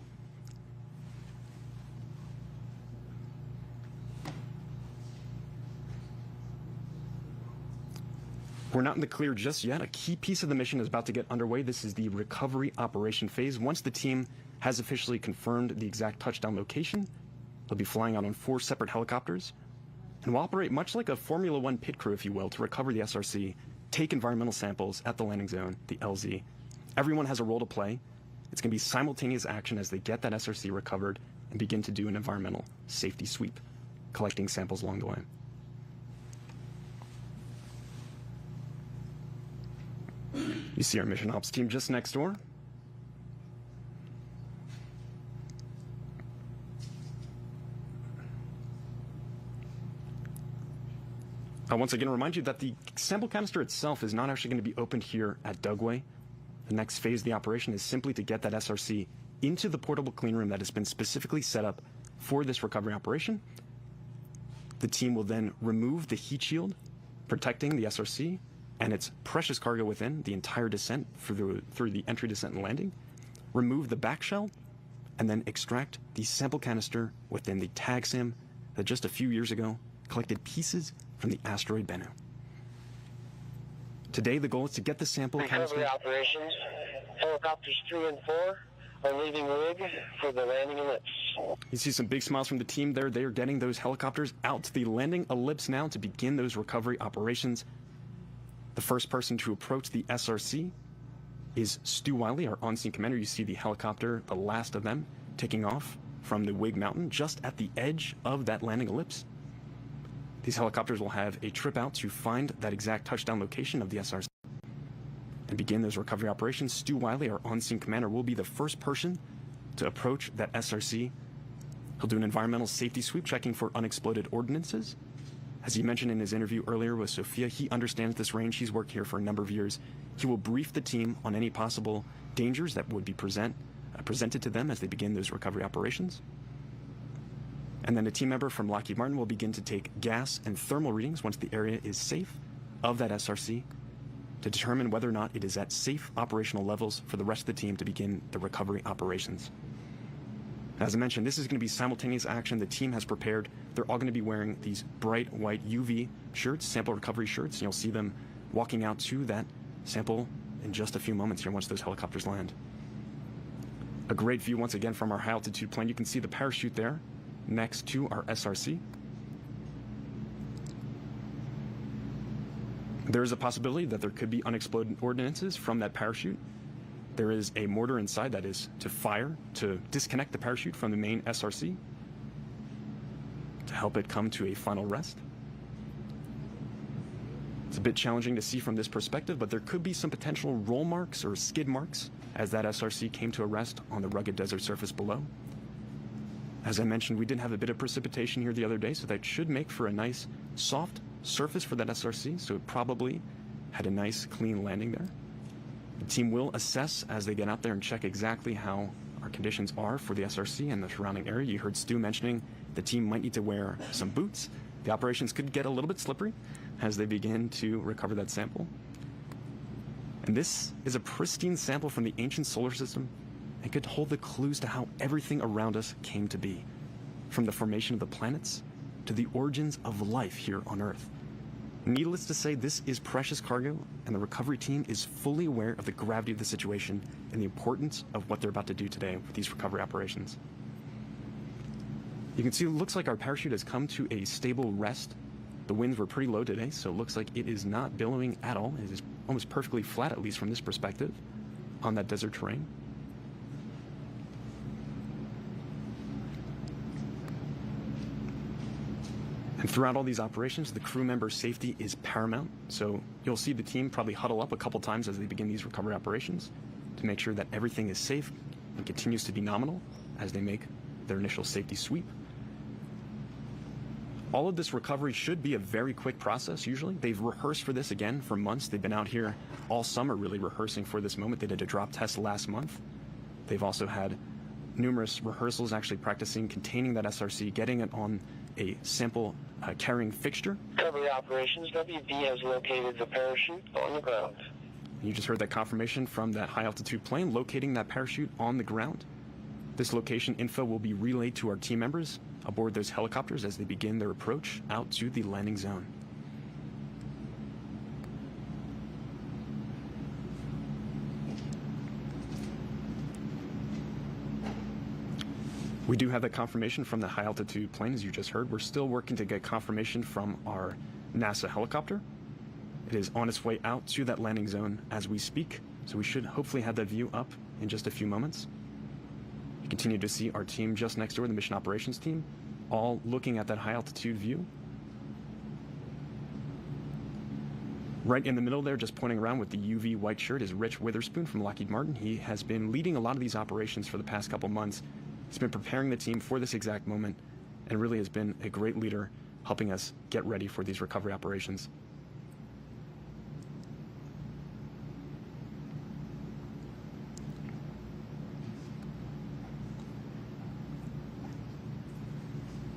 We're not in the clear just yet. A key piece of the mission is about to get underway. This is the recovery operation phase. Once the team has officially confirmed the exact touchdown location, they'll be flying out on 4 separate helicopters and will operate much like a Formula One pit crew, if you will, to recover the SRC, take environmental samples at the landing zone, the LZ. Everyone has a role to play It's going to be simultaneous action as they get that SRC recovered and begin to do an environmental safety sweep, collecting samples along the way. You see our mission ops team just next door. I once again remind you that the sample canister itself is not actually going to be opened here at Dugway. The next phase of the operation is simply to get that SRC into the portable clean room that has been specifically set up for this recovery operation. The team will then remove the heat shield protecting the SRC and its precious cargo within the entire descent through the entry, descent, and landing, remove the back shell, and then extract the sample canister within the tag sim that just a few years ago collected pieces from the asteroid Bennu. Today, the goal is to get the sample canister. Recovery operations. Helicopters 3 and 4 are leaving rig for the landing ellipse. You see some big smiles from the team there. They are getting those helicopters out to the landing ellipse now to begin those recovery operations. The first person to approach the SRC is Stu Wiley, our on-scene commander. You see the helicopter, the last of them, taking off from the Wig Mountain just at the edge of that landing ellipse. These helicopters will have a trip out to find that exact touchdown location of the SRC and begin those recovery operations. Stu Wiley, our on-scene commander, will be the first person to approach that SRC. He'll do an environmental safety sweep, checking for unexploded ordnances. As he mentioned in his interview earlier with Sophia, he understands this range. He's worked here for a number of years. He will brief the team on any possible dangers that would be presented to them as they begin those recovery operations. And then a team member from Lockheed Martin will begin to take gas and thermal readings once the area is safe of that SRC to determine whether or not it is at safe operational levels for the rest of the team to begin the recovery operations. As I mentioned, this is going to be simultaneous action. The team has prepared. They're all going to be wearing these bright white UV shirts, sample recovery shirts, and you'll see them walking out to that sample in just a few moments here once those helicopters land. A great view once again from our high altitude plane. You can see the parachute there next to our SRC. There is a possibility that there could be unexploded ordnances from that parachute. There is a mortar inside that is to fire to disconnect the parachute from the main SRC to help it come to a final rest. It's a bit challenging to see from this perspective, but there could be some potential roll marks or skid marks as that SRC came to a rest on the rugged desert surface below. As I mentioned, we did have a bit of precipitation here the other day, so that should make for a nice soft surface for that SRC, so it probably had a nice clean landing there. The team will assess as they get out there and check exactly how our conditions are for the SRC and the surrounding area. You heard Stu mentioning the team might need to wear some boots. The operations could get a little bit slippery as they begin to recover that sample. And this is a pristine sample from the ancient solar system and could hold the clues to how everything around us came to be, from the formation of the planets to the origins of life here on Earth. Needless to say, this is precious cargo, and the recovery team is fully aware of the gravity of the situation and the importance of what they're about to do today with these recovery operations. You can see it looks like our parachute has come to a stable rest. The winds were pretty low today, so it looks like it is not billowing at all. It is almost perfectly flat, at least from this perspective, on that desert terrain. And throughout all these operations, the crew member safety is paramount. So you'll see the team probably huddle up a couple times as they begin these recovery operations to make sure that everything is safe and continues to be nominal as they make their initial safety sweep. All of this recovery should be a very quick process, usually. They've rehearsed for this again for months. They've been out here all summer really rehearsing for this moment. They did a drop test last month. They've also had numerous rehearsals actually practicing containing that SRC, getting it on a sample carrying fixture. Recovery operations, WV has located the parachute on the ground. You just heard that confirmation from that high altitude plane locating that parachute on the ground. This location info will be relayed to our team members aboard those helicopters as they begin their approach out to the landing zone. We do have that confirmation from the high altitude plane, as you just heard. We're still working to get confirmation from our NASA helicopter. It is on its way out to that landing zone as we speak. So we should hopefully have that view up in just a few moments. You continue to see our team just next door, the mission operations team, all looking at that high altitude view. Right in the middle there, just pointing around with the UV white shirt, is Rich Witherspoon from Lockheed Martin. He has been leading a lot of these operations for the past couple months. He's been preparing the team for this exact moment and really has been a great leader, helping us get ready for these recovery operations.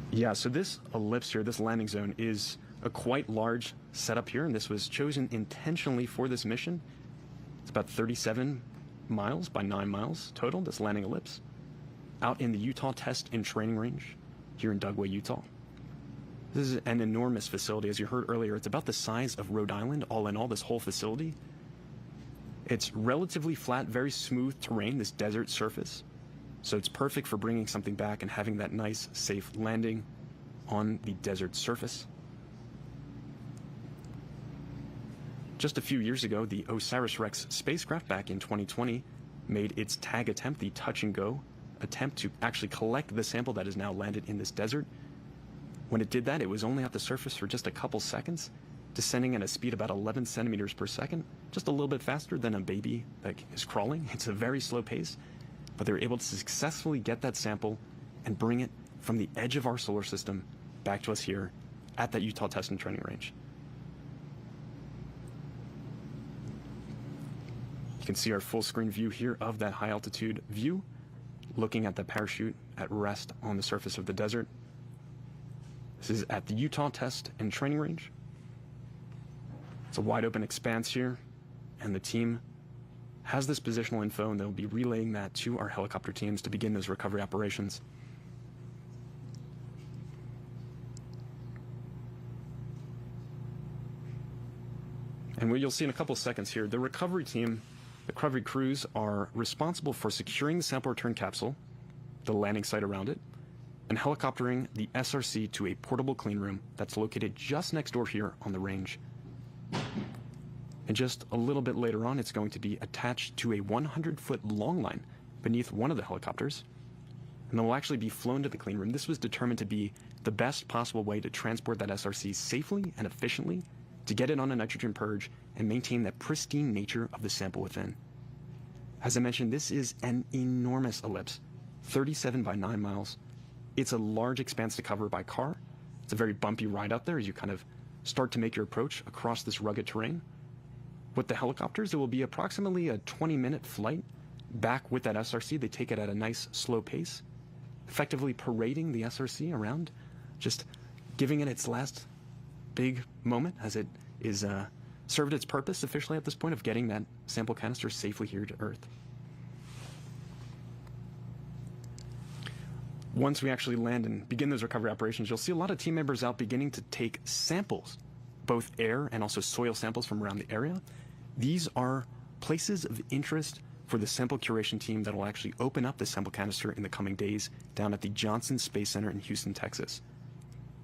Yeah, so this ellipse here, this landing zone, is a quite large setup here, and this was chosen intentionally for this mission. It's about 37 miles by 9 miles total, this landing ellipse, out in the Utah Test and Training Range here in Dugway, Utah. This is an enormous facility. As you heard earlier, it's about the size of Rhode Island, all in all, this whole facility. It's relatively flat, very smooth terrain, this desert surface. So it's perfect for bringing something back and having that nice, safe landing on the desert surface. Just a few years ago, the OSIRIS-REx spacecraft back in 2020 made its tag attempt, the touch and go attempt to actually collect the sample that has now landed in this desert. When it did that, it was only at the surface for just a couple seconds, descending at a speed about 11 centimeters per second, just a little bit faster than a baby that is crawling. It's a very slow pace, but they were able to successfully get that sample and bring it from the edge of our solar system back to us here at that Utah Test and Training Range. You can see our full screen view here of that high altitude view, looking at the parachute at rest on the surface of the desert. This is at the Utah Test and Training Range. It's a wide open expanse here, and the team has this positional info, and they'll be relaying that to our helicopter teams to begin those recovery operations. And what you'll see in a couple seconds here, the recovery team, the recovery crews are responsible for securing the sample return capsule, the landing site around it, and helicoptering the SRC to a portable clean room that's located just next door here on the range. And just a little bit later on, it's going to be attached to a 100-foot long line beneath one of the helicopters, and then will actually be flown to the clean room. This was determined to be the best possible way to transport that SRC safely and efficiently, to get it on a nitrogen purge and maintain the pristine nature of the sample within. As I mentioned, this is an enormous ellipse, 37 by 9 miles. It's a large expanse to cover by car. It's a very bumpy ride out there as you kind of start to make your approach across this rugged terrain. With the helicopters, it will be approximately a 20-minute flight back with that SRC. They take it at a nice slow pace, effectively parading the SRC around, just giving it its last big moment as it is served its purpose officially at this point of getting that sample canister safely here to Earth. Once we actually land and begin those recovery operations, you'll see a lot of team members out beginning to take samples, both air and also soil samples from around the area. These are places of interest for the sample curation team that will actually open up the sample canister in the coming days down at the Johnson Space Center in Houston, Texas.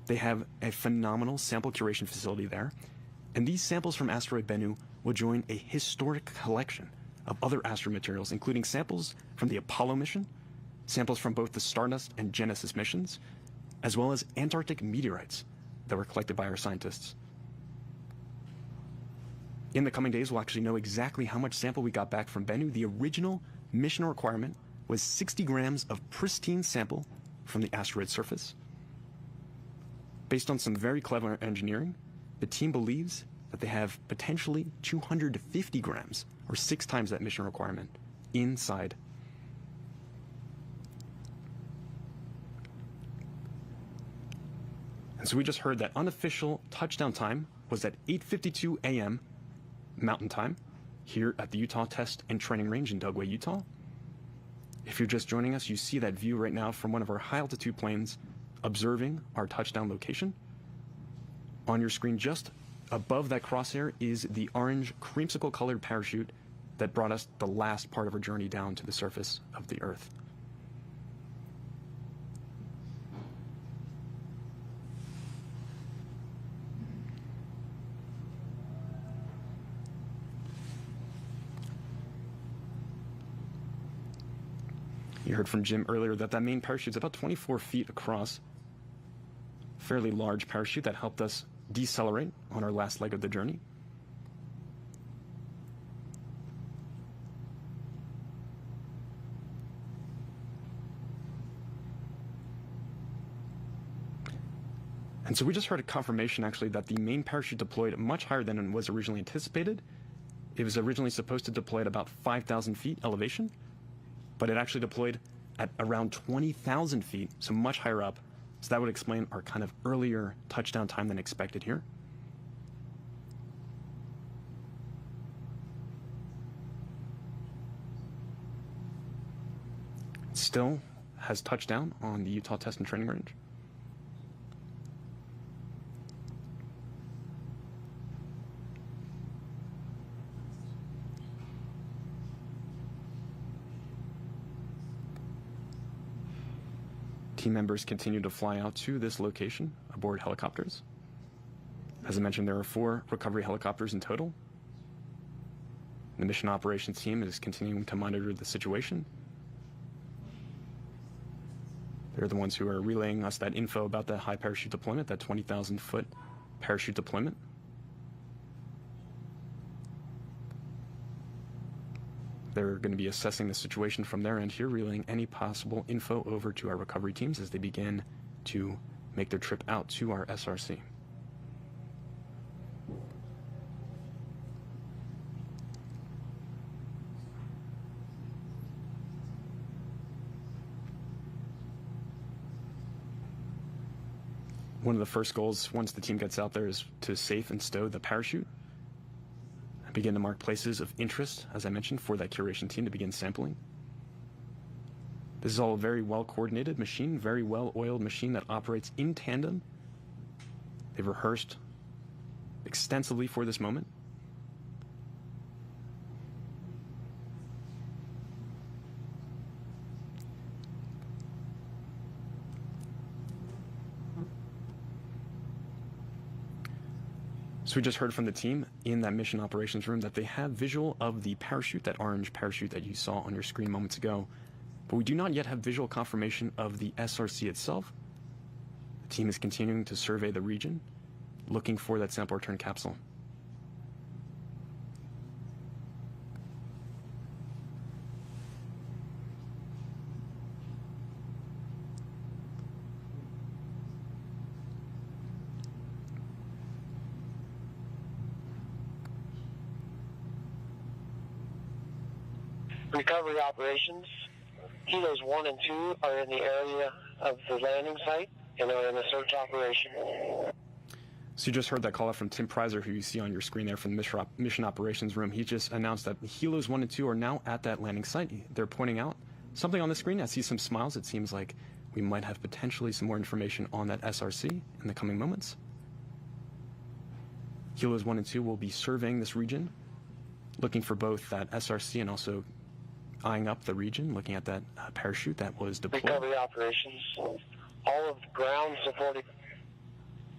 They have a phenomenal sample curation facility there, and these samples from asteroid Bennu will join a historic collection of other asteroid materials, including samples from the Apollo mission, samples from both the Stardust and Genesis missions, as well as Antarctic meteorites that were collected by our scientists. In the coming days, we'll actually know exactly how much sample we got back from Bennu. The original mission requirement was 60 grams of pristine sample from the asteroid surface. Based on some very clever engineering, the team believes that they have potentially 250 grams, or 6 times that mission requirement, inside. And so we just heard that unofficial touchdown time was at 8:52 a.m. Mountain Time here at the Utah Test and Training Range in Dugway, Utah. If you're just joining us, you see that view right now from one of our high-altitude planes observing our touchdown location. On your screen just above that crosshair is the orange creamsicle-colored parachute that brought us the last part of our journey down to the surface of the Earth. You heard from Jim earlier that main parachute is about 24 feet across. Fairly large parachute that helped us decelerate on our last leg of the journey. And so we just heard a confirmation, actually, that the main parachute deployed much higher than was originally anticipated. It was originally supposed to deploy at about 5,000 feet elevation, but it actually deployed at around 20,000 feet, so much higher up. So that would explain our kind of earlier touchdown time than expected here. It still has touchdown on the Utah Test and Training Range. Team members continue to fly out to this location aboard helicopters. As I mentioned, there are 4 recovery helicopters in total. The mission operations team is continuing to monitor the situation. They're the ones who are relaying us that info about that high parachute deployment, that 20,000 foot parachute deployment. They're going to be assessing the situation from their end here, relaying any possible info over to our recovery teams as they begin to make their trip out to our SRC. One of the first goals once the team gets out there is to safe and stow the parachute. Begin to mark places of interest, as I mentioned, for that curation team to begin sampling. This is all a very well-coordinated machine, very well-oiled machine that operates in tandem. They've rehearsed extensively for this moment. So we just heard from the team in that mission operations room that they have visual of the parachute, that orange parachute that you saw on your screen moments ago. But we do not yet have visual confirmation of the SRC itself. The team is continuing to survey the region, looking for that sample return capsule. Recovery operations. Kilos 1 and 2 are in the area of the landing site and are in the search operation. So you just heard that call out from Tim Prizer, who you see on your screen there from the mission operations room. He just announced that Helos 1 and 2 are now at that landing site. They're pointing out something on the screen. I see some smiles. It seems like we might have potentially some more information on that SRC in the coming moments. Helos 1 and 2 will be surveying this region, looking for both that SRC and also eyeing up the region, looking at that parachute that was deployed. Recovery operations. All of the ground supported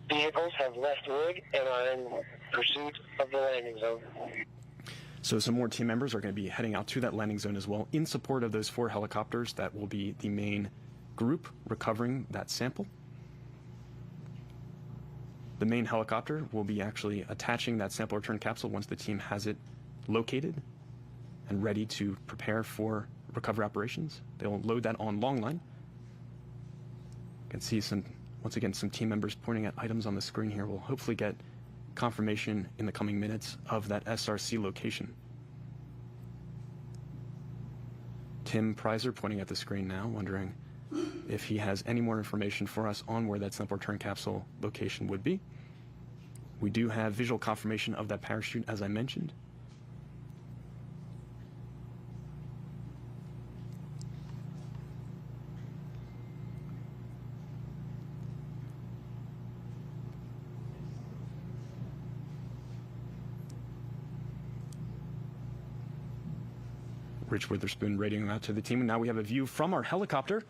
vehicles have left rig and are in pursuit of the landing zone. So some more team members are going to be heading out to that landing zone as well in support of those 4 helicopters that will be the main group recovering that sample. The main helicopter will be actually attaching that sample return capsule once the team has it located and ready to prepare for recovery operations. They'll load that on long line. You can see once again, some team members pointing at items on the screen here. We'll hopefully get confirmation in the coming minutes of that SRC location. Tim Prizer pointing at the screen now, wondering if he has any more information for us on where that sample return capsule location would be. We do have visual confirmation of that parachute, as I mentioned. Rich Witherspoon radioing out to the team. And now we have a view from our helicopter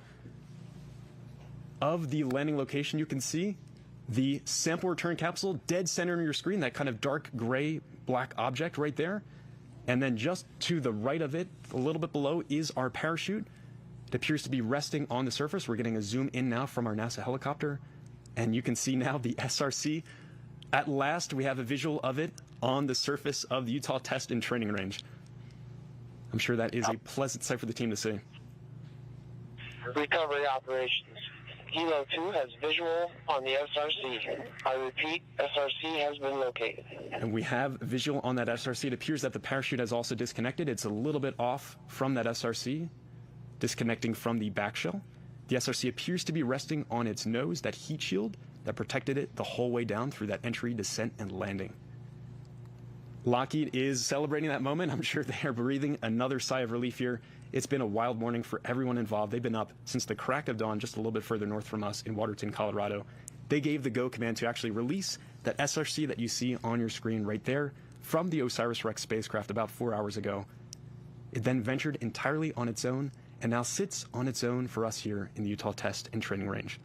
of the landing location. You can see the sample return capsule dead center on your screen, that kind of dark gray black object right there. And then just to the right of it, a little bit below, is our parachute. It appears to be resting on the surface. We're getting a zoom in now from our NASA helicopter, and you can see now the SRC. At last, we have a visual of it on the surface of the Utah Test and Training Range. I'm sure that is a pleasant sight for the team to see. Recovery operations. Helo 2 has visual on the SRC. I repeat, SRC has been located. And we have visual on that SRC. It appears that the parachute has also disconnected. It's a little bit off from that SRC, disconnecting from the back shell. The SRC appears to be resting on its nose, that heat shield that protected it the whole way down through that entry, descent, and landing. Lockheed is celebrating that moment. I'm sure they are breathing another sigh of relief here. It's been a wild morning for everyone involved. They've been up since the crack of dawn, just a little bit further north from us in Waterton, Colorado. They gave the go command to actually release that SRC that you see on your screen right there from the OSIRIS-REx spacecraft about 4 hours ago. It then ventured entirely on its own and now sits on its own for us here in the Utah Test and Training Range.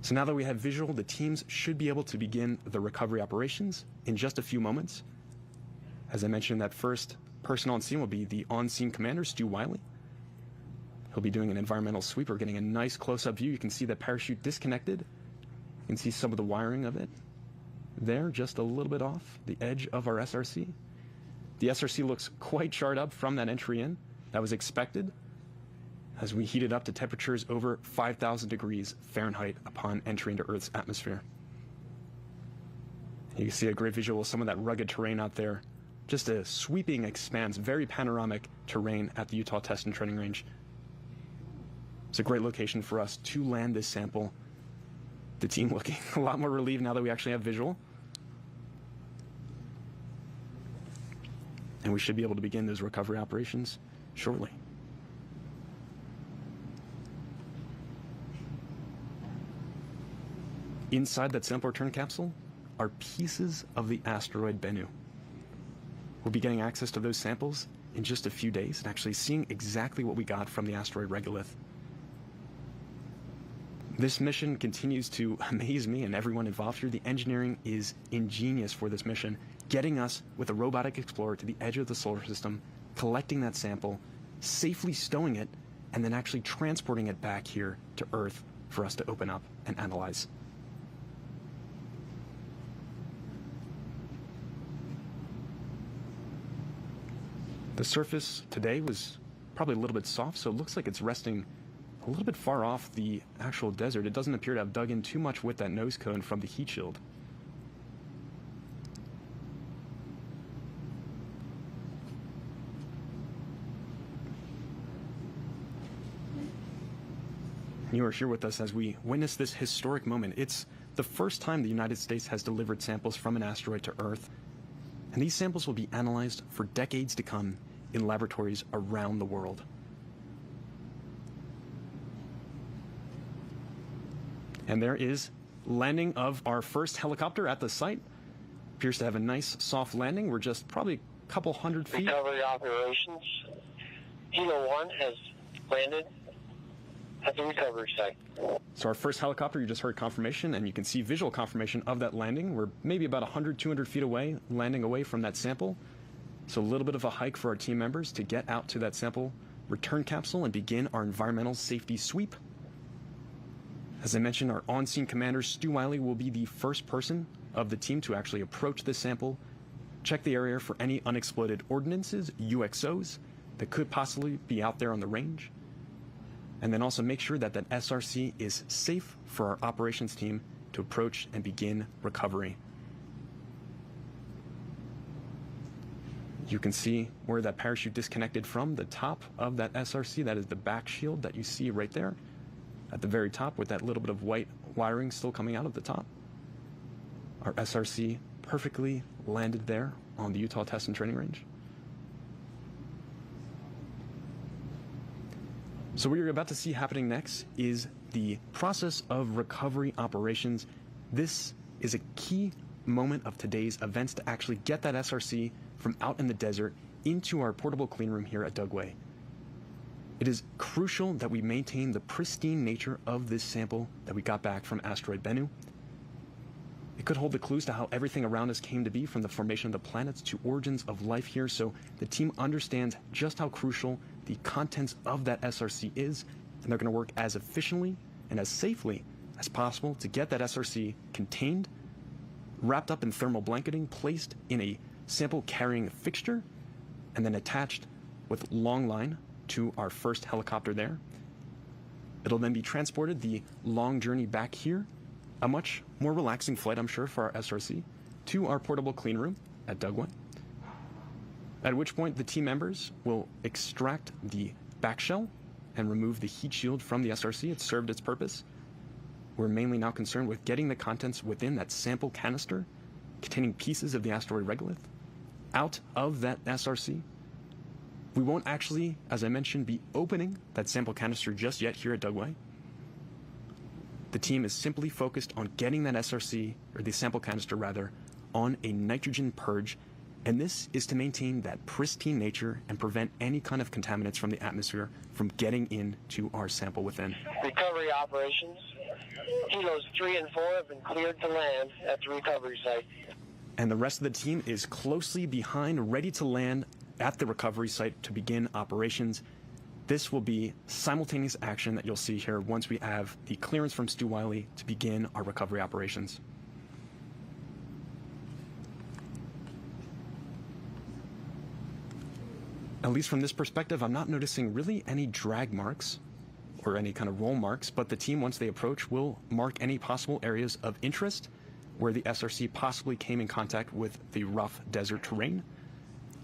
So now that we have visual, the teams should be able to begin the recovery operations in just a few moments. As I mentioned, that first person on scene will be the on-scene commander, Stu Wiley. He'll be doing an environmental sweep. We're getting a nice close-up view. You can see the parachute disconnected. You can see some of the wiring of it there, just a little bit off the edge of our SRC. The SRC looks quite charred up from that entry in. That was expected as we heated up to temperatures over 5,000 degrees Fahrenheit upon entry into Earth's atmosphere. You can see a great visual of some of that rugged terrain out there. Just a sweeping expanse, very panoramic terrain at the Utah Test and Training Range. It's a great location for us to land this sample. The team looking a lot more relieved now that we actually have visual. And we should be able to begin those recovery operations shortly. Inside that sample return capsule are pieces of the asteroid Bennu. We'll be getting access to those samples in just a few days and actually seeing exactly what we got from the asteroid regolith. This mission continues to amaze me and everyone involved here. The engineering is ingenious for this mission, getting us with a robotic explorer to the edge of the solar system, collecting that sample, safely stowing it, and then actually transporting it back here to Earth for us to open up and analyze. The surface today was probably a little bit soft, so it looks like it's resting a little bit far off the actual desert. It doesn't appear to have dug in too much with that nose cone from the heat shield. You are here with us as we witness this historic moment. It's the first time the United States has delivered samples from an asteroid to Earth, and these samples will be analyzed for decades to come in laboratories around the world. And there is landing of our first helicopter at the site. Appears to have a nice soft landing. We're just probably a couple hundred feet. Recovery operations. Helo 1 has landed at the recovery site. So our first helicopter, you just heard confirmation, and you can see visual confirmation of that landing. We're maybe about 100, 200 feet away, landing away from that sample. So a little bit of a hike for our team members to get out to that sample return capsule and begin our environmental safety sweep. As I mentioned, our on-scene commander, Stu Wiley, will be the first person of the team to actually approach this sample, check the area for any unexploded ordnances, UXOs, that could possibly be out there on the range, and then also make sure that that SRC is safe for our operations team to approach and begin recovery. You can see where that parachute disconnected from the top of that SRC. That is the back shield that you see right there at the very top with that little bit of white wiring still coming out of the top. Our SRC perfectly landed there on the Utah Test and Training Range. So what you're about to see happening next is the process of recovery operations. This is a key moment of today's events to actually get that SRC from out in the desert into our portable clean room here at Dugway. It is crucial that we maintain the pristine nature of this sample that we got back from asteroid Bennu. It could hold the clues to how everything around us came to be, from the formation of the planets to origins of life here, so the team understands just how crucial the contents of that SRC is, and they're going to work as efficiently and as safely as possible to get that SRC contained, wrapped up in thermal blanketing, placed in a sample carrying fixture, and then attached with long line to our first helicopter there. It'll then be transported the long journey back here, a much more relaxing flight, I'm sure, for our SRC, to our portable clean room at Dugway, at which point the team members will extract the back shell and remove the heat shield from the SRC. It's served its purpose. We're mainly now concerned with getting the contents within that sample canister containing pieces of the asteroid regolith out of that SRC. We won't actually, as I mentioned, be opening that sample canister just yet here at Dugway. The team is simply focused on getting that SRC, or the sample canister rather, on a nitrogen purge, and this is to maintain that pristine nature and prevent any kind of contaminants from the atmosphere from getting into our sample within. Recovery operations. Kilos 3 and 4 have been cleared to land at the recovery site. And the rest of the team is closely behind, ready to land at the recovery site to begin operations. This will be simultaneous action that you'll see here once we have the clearance from Stu Wiley to begin our recovery operations. At least from this perspective, I'm not noticing really any drag marks or any kind of roll marks, but the team, once they approach, will mark any possible areas of interest where the SRC possibly came in contact with the rough desert terrain.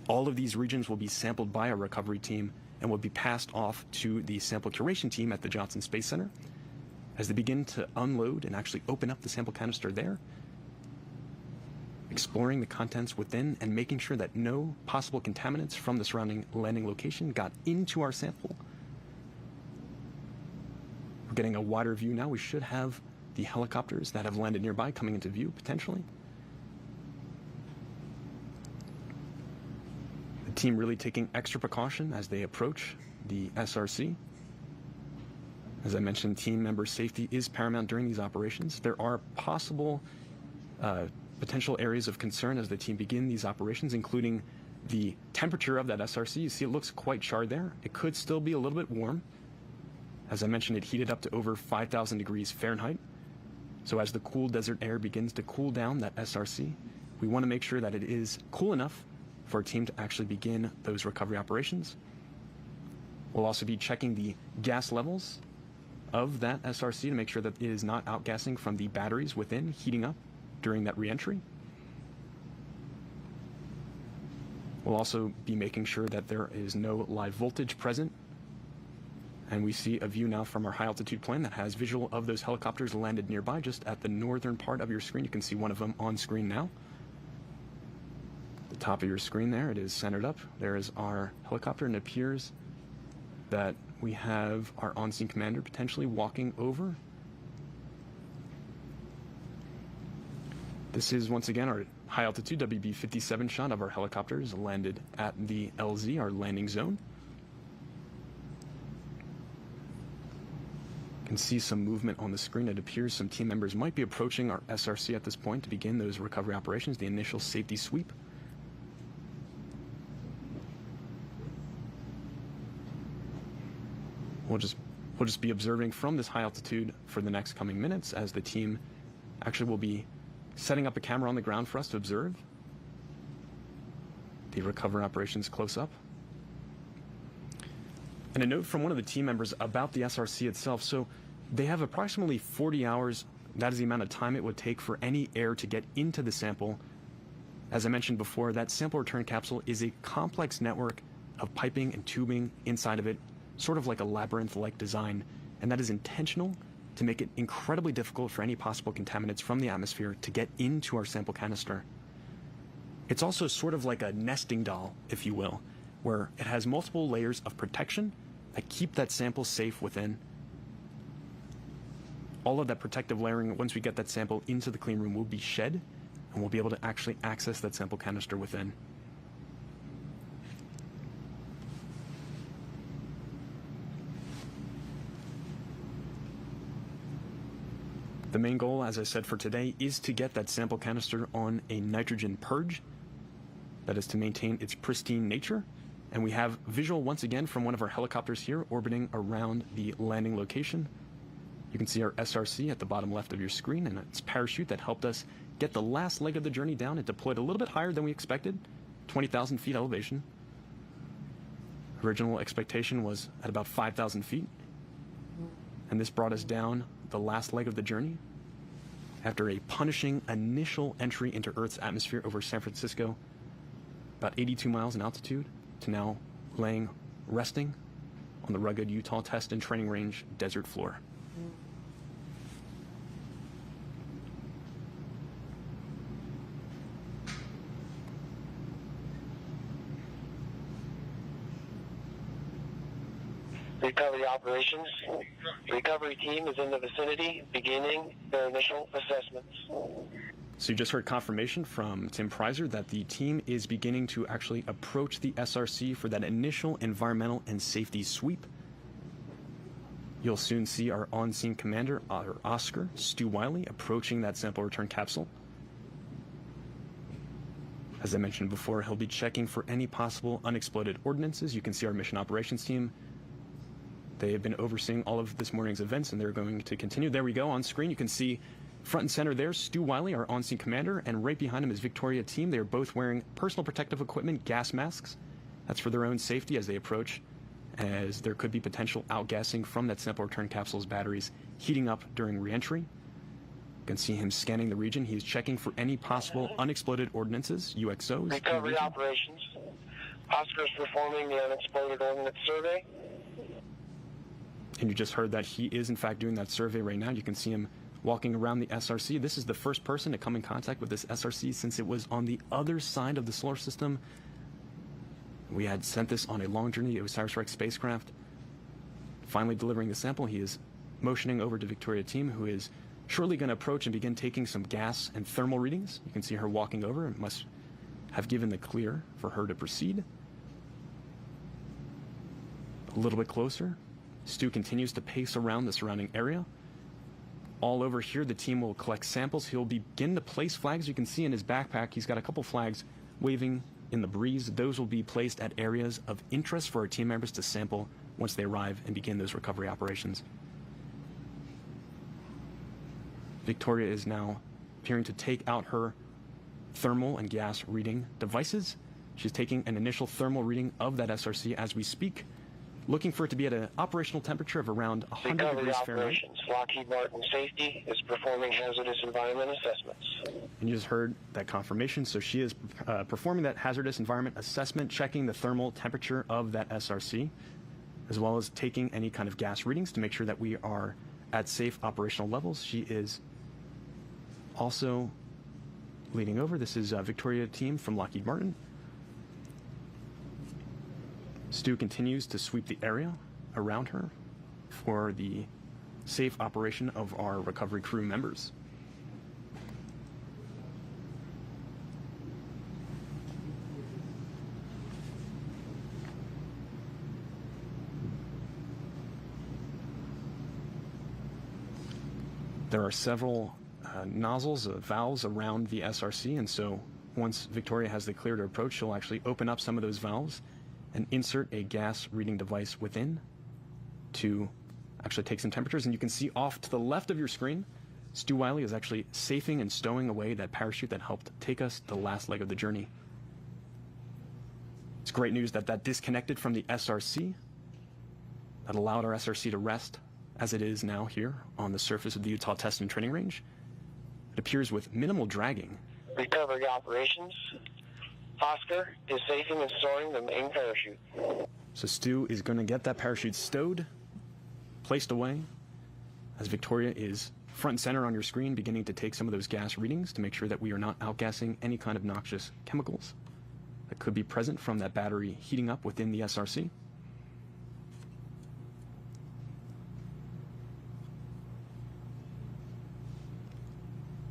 All of these regions will be sampled by our recovery team and will be passed off to the sample curation team at the Johnson Space Center. As they begin to unload and actually open up the sample canister there, exploring the contents within and making sure that no possible contaminants from the surrounding landing location got into our sample. We're getting a wider view now. We should have the helicopters that have landed nearby coming into view, potentially. The team really taking extra precaution as they approach the SRC. As I mentioned, team member safety is paramount during these operations. There are possible potential areas of concern as the team begin these operations, including the temperature of that SRC. You see it looks quite charred there. It could still be a little bit warm. As I mentioned, it heated up to over 5,000 degrees Fahrenheit. So as the cool desert air begins to cool down that SRC, we want to make sure that it is cool enough for our team to actually begin those recovery operations. We'll also be checking the gas levels of that SRC to make sure that it is not outgassing from the batteries within, heating up during that re-entry. We'll also be making sure that there is no live voltage present. And we see a view now from our high altitude plane that has visual of those helicopters landed nearby, just at the northern part of your screen. You can see one of them on screen now. The top of your screen there, it is centered up. There is our helicopter, and it appears that we have our on-scene commander potentially walking over. This is once again our high altitude WB-57 shot of our helicopters landed at the LZ, our landing zone. You can see some movement on the screen. It appears some team members might be approaching our SRC at this point to begin those recovery operations, the initial safety sweep. We'll just be observing from this high altitude for the next coming minutes as the team actually will be setting up a camera on the ground for us to observe the recovery operations close up. And a note from one of the team members about the SRC itself. So they have approximately 40 hours. That is the amount of time it would take for any air to get into the sample. As I mentioned before, that sample return capsule is a complex network of piping and tubing inside of it, sort of like a labyrinth-like design, and that is intentional to make it incredibly difficult for any possible contaminants from the atmosphere to get into our sample canister. It's also sort of like a nesting doll, if you will, where it has multiple layers of protection that keep that sample safe within. All of that protective layering, once we get that sample into the clean room, will be shed, and we'll be able to actually access that sample canister within. The main goal, as I said, for today is to get that sample canister on a nitrogen purge. That is to maintain its pristine nature And we have visual once again from one of our helicopters here orbiting around the landing location. You can see our SRC at the bottom left of your screen and its parachute that helped us get the last leg of the journey down. It deployed a little bit higher than we expected, 20,000 feet elevation. Original expectation was at about 5,000 feet. And this brought us down the last leg of the journey after a punishing initial entry into Earth's atmosphere over San Francisco, about 82 miles in altitude, to now resting on the rugged Utah Test and Training Range desert floor. Recovery operations. Recovery team is in the vicinity, beginning their initial assessments. So you just heard confirmation from Tim Preiser that the team is beginning to actually approach the SRC for that initial environmental and safety sweep. You'll soon see our on-scene commander, Oscar Stu Wiley, approaching that sample return capsule. As I mentioned before, he'll be checking for any possible unexploded ordnances. You can see our mission operations team. They have been overseeing all of this morning's events, and they're going to continue. There we go on screen. You can see front and center there, Stu Wiley, our on-scene commander, and right behind him is Victoria team. They are both wearing personal protective equipment, gas masks. That's for their own safety as they approach, as there could be potential outgassing from that sample return capsule's batteries heating up during re-entry. You can see him scanning the region. He is checking for any possible unexploded ordnances, UXOs. Recovery operations. Oscar is performing the unexploded ordnance survey. And you just heard that he is in fact doing that survey right now. You can see him walking around the SRC. This is the first person to come in contact with this SRC since it was on the other side of the solar system. We had sent this on a long journey, the OSIRIS-REx spacecraft. Finally delivering the sample, he is motioning over to Victoria team, who is shortly going to approach and begin taking some gas and thermal readings. You can see her walking over and must have given the clear for her to proceed. A little bit closer, Stu continues to pace around the surrounding area. All over here, the team will collect samples. He'll begin to place flags. You can see in his backpack, he's got a couple flags waving in the breeze. Those will be placed at areas of interest for our team members to sample once they arrive and begin those recovery operations. Victoria is now appearing to take out her thermal and gas reading devices. She's taking an initial thermal reading of that SRC as we speak, looking for it to be at an operational temperature of around 100 Recovery degrees Fahrenheit. operations. Lockheed Martin Safety is performing hazardous environment assessments. And you just heard that confirmation. So she is performing that hazardous environment assessment, checking the thermal temperature of that SRC, as well as taking any kind of gas readings to make sure that we are at safe operational levels. She is also leading over. This is Victoria team from Lockheed Martin. Stu continues to sweep the area around her for the safe operation of our recovery crew members. There are several nozzles, valves around the SRC, and so once Victoria has the clear to approach, she'll actually open up some of those valves and insert a gas reading device within to actually take some temperatures. And you can see off to the left of your screen, Stu Wiley is actually safing and stowing away that parachute that helped take us the last leg of the journey. It's great news that that disconnected from the SRC. That allowed our SRC to rest as it is now here on the surface of the Utah Test and Training Range. It appears with minimal dragging. Recovery operations. Oscar is safing and storing the main parachute. So Stu is going to get that parachute stowed, placed away, as Victoria is front and center on your screen, beginning to take some of those gas readings to make sure that we are not outgassing any kind of noxious chemicals that could be present from that battery heating up within the SRC.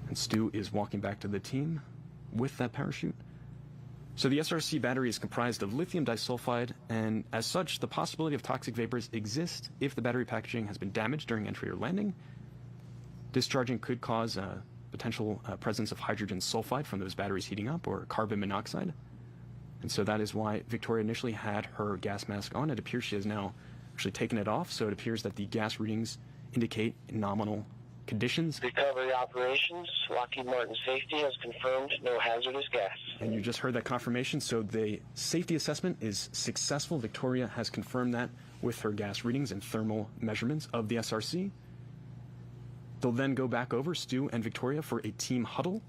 And Stu is walking back to the team with that parachute. So the SRC battery is comprised of lithium disulfide, and as such, the possibility of toxic vapors exists if the battery packaging has been damaged during entry or landing. Discharging could cause a potential presence of hydrogen sulfide from those batteries heating up, or carbon monoxide. And so that is why Victoria initially had her gas mask on. It appears she has now actually taken it off, so it appears that the gas readings indicate nominal conditions. Recovery operations, Lockheed Martin Safety has confirmed no hazardous gas. And you just heard that confirmation, so the safety assessment is successful. Victoria has confirmed that with her gas readings and thermal measurements of the SRC. They'll then go back over, Stu and Victoria, for a team huddle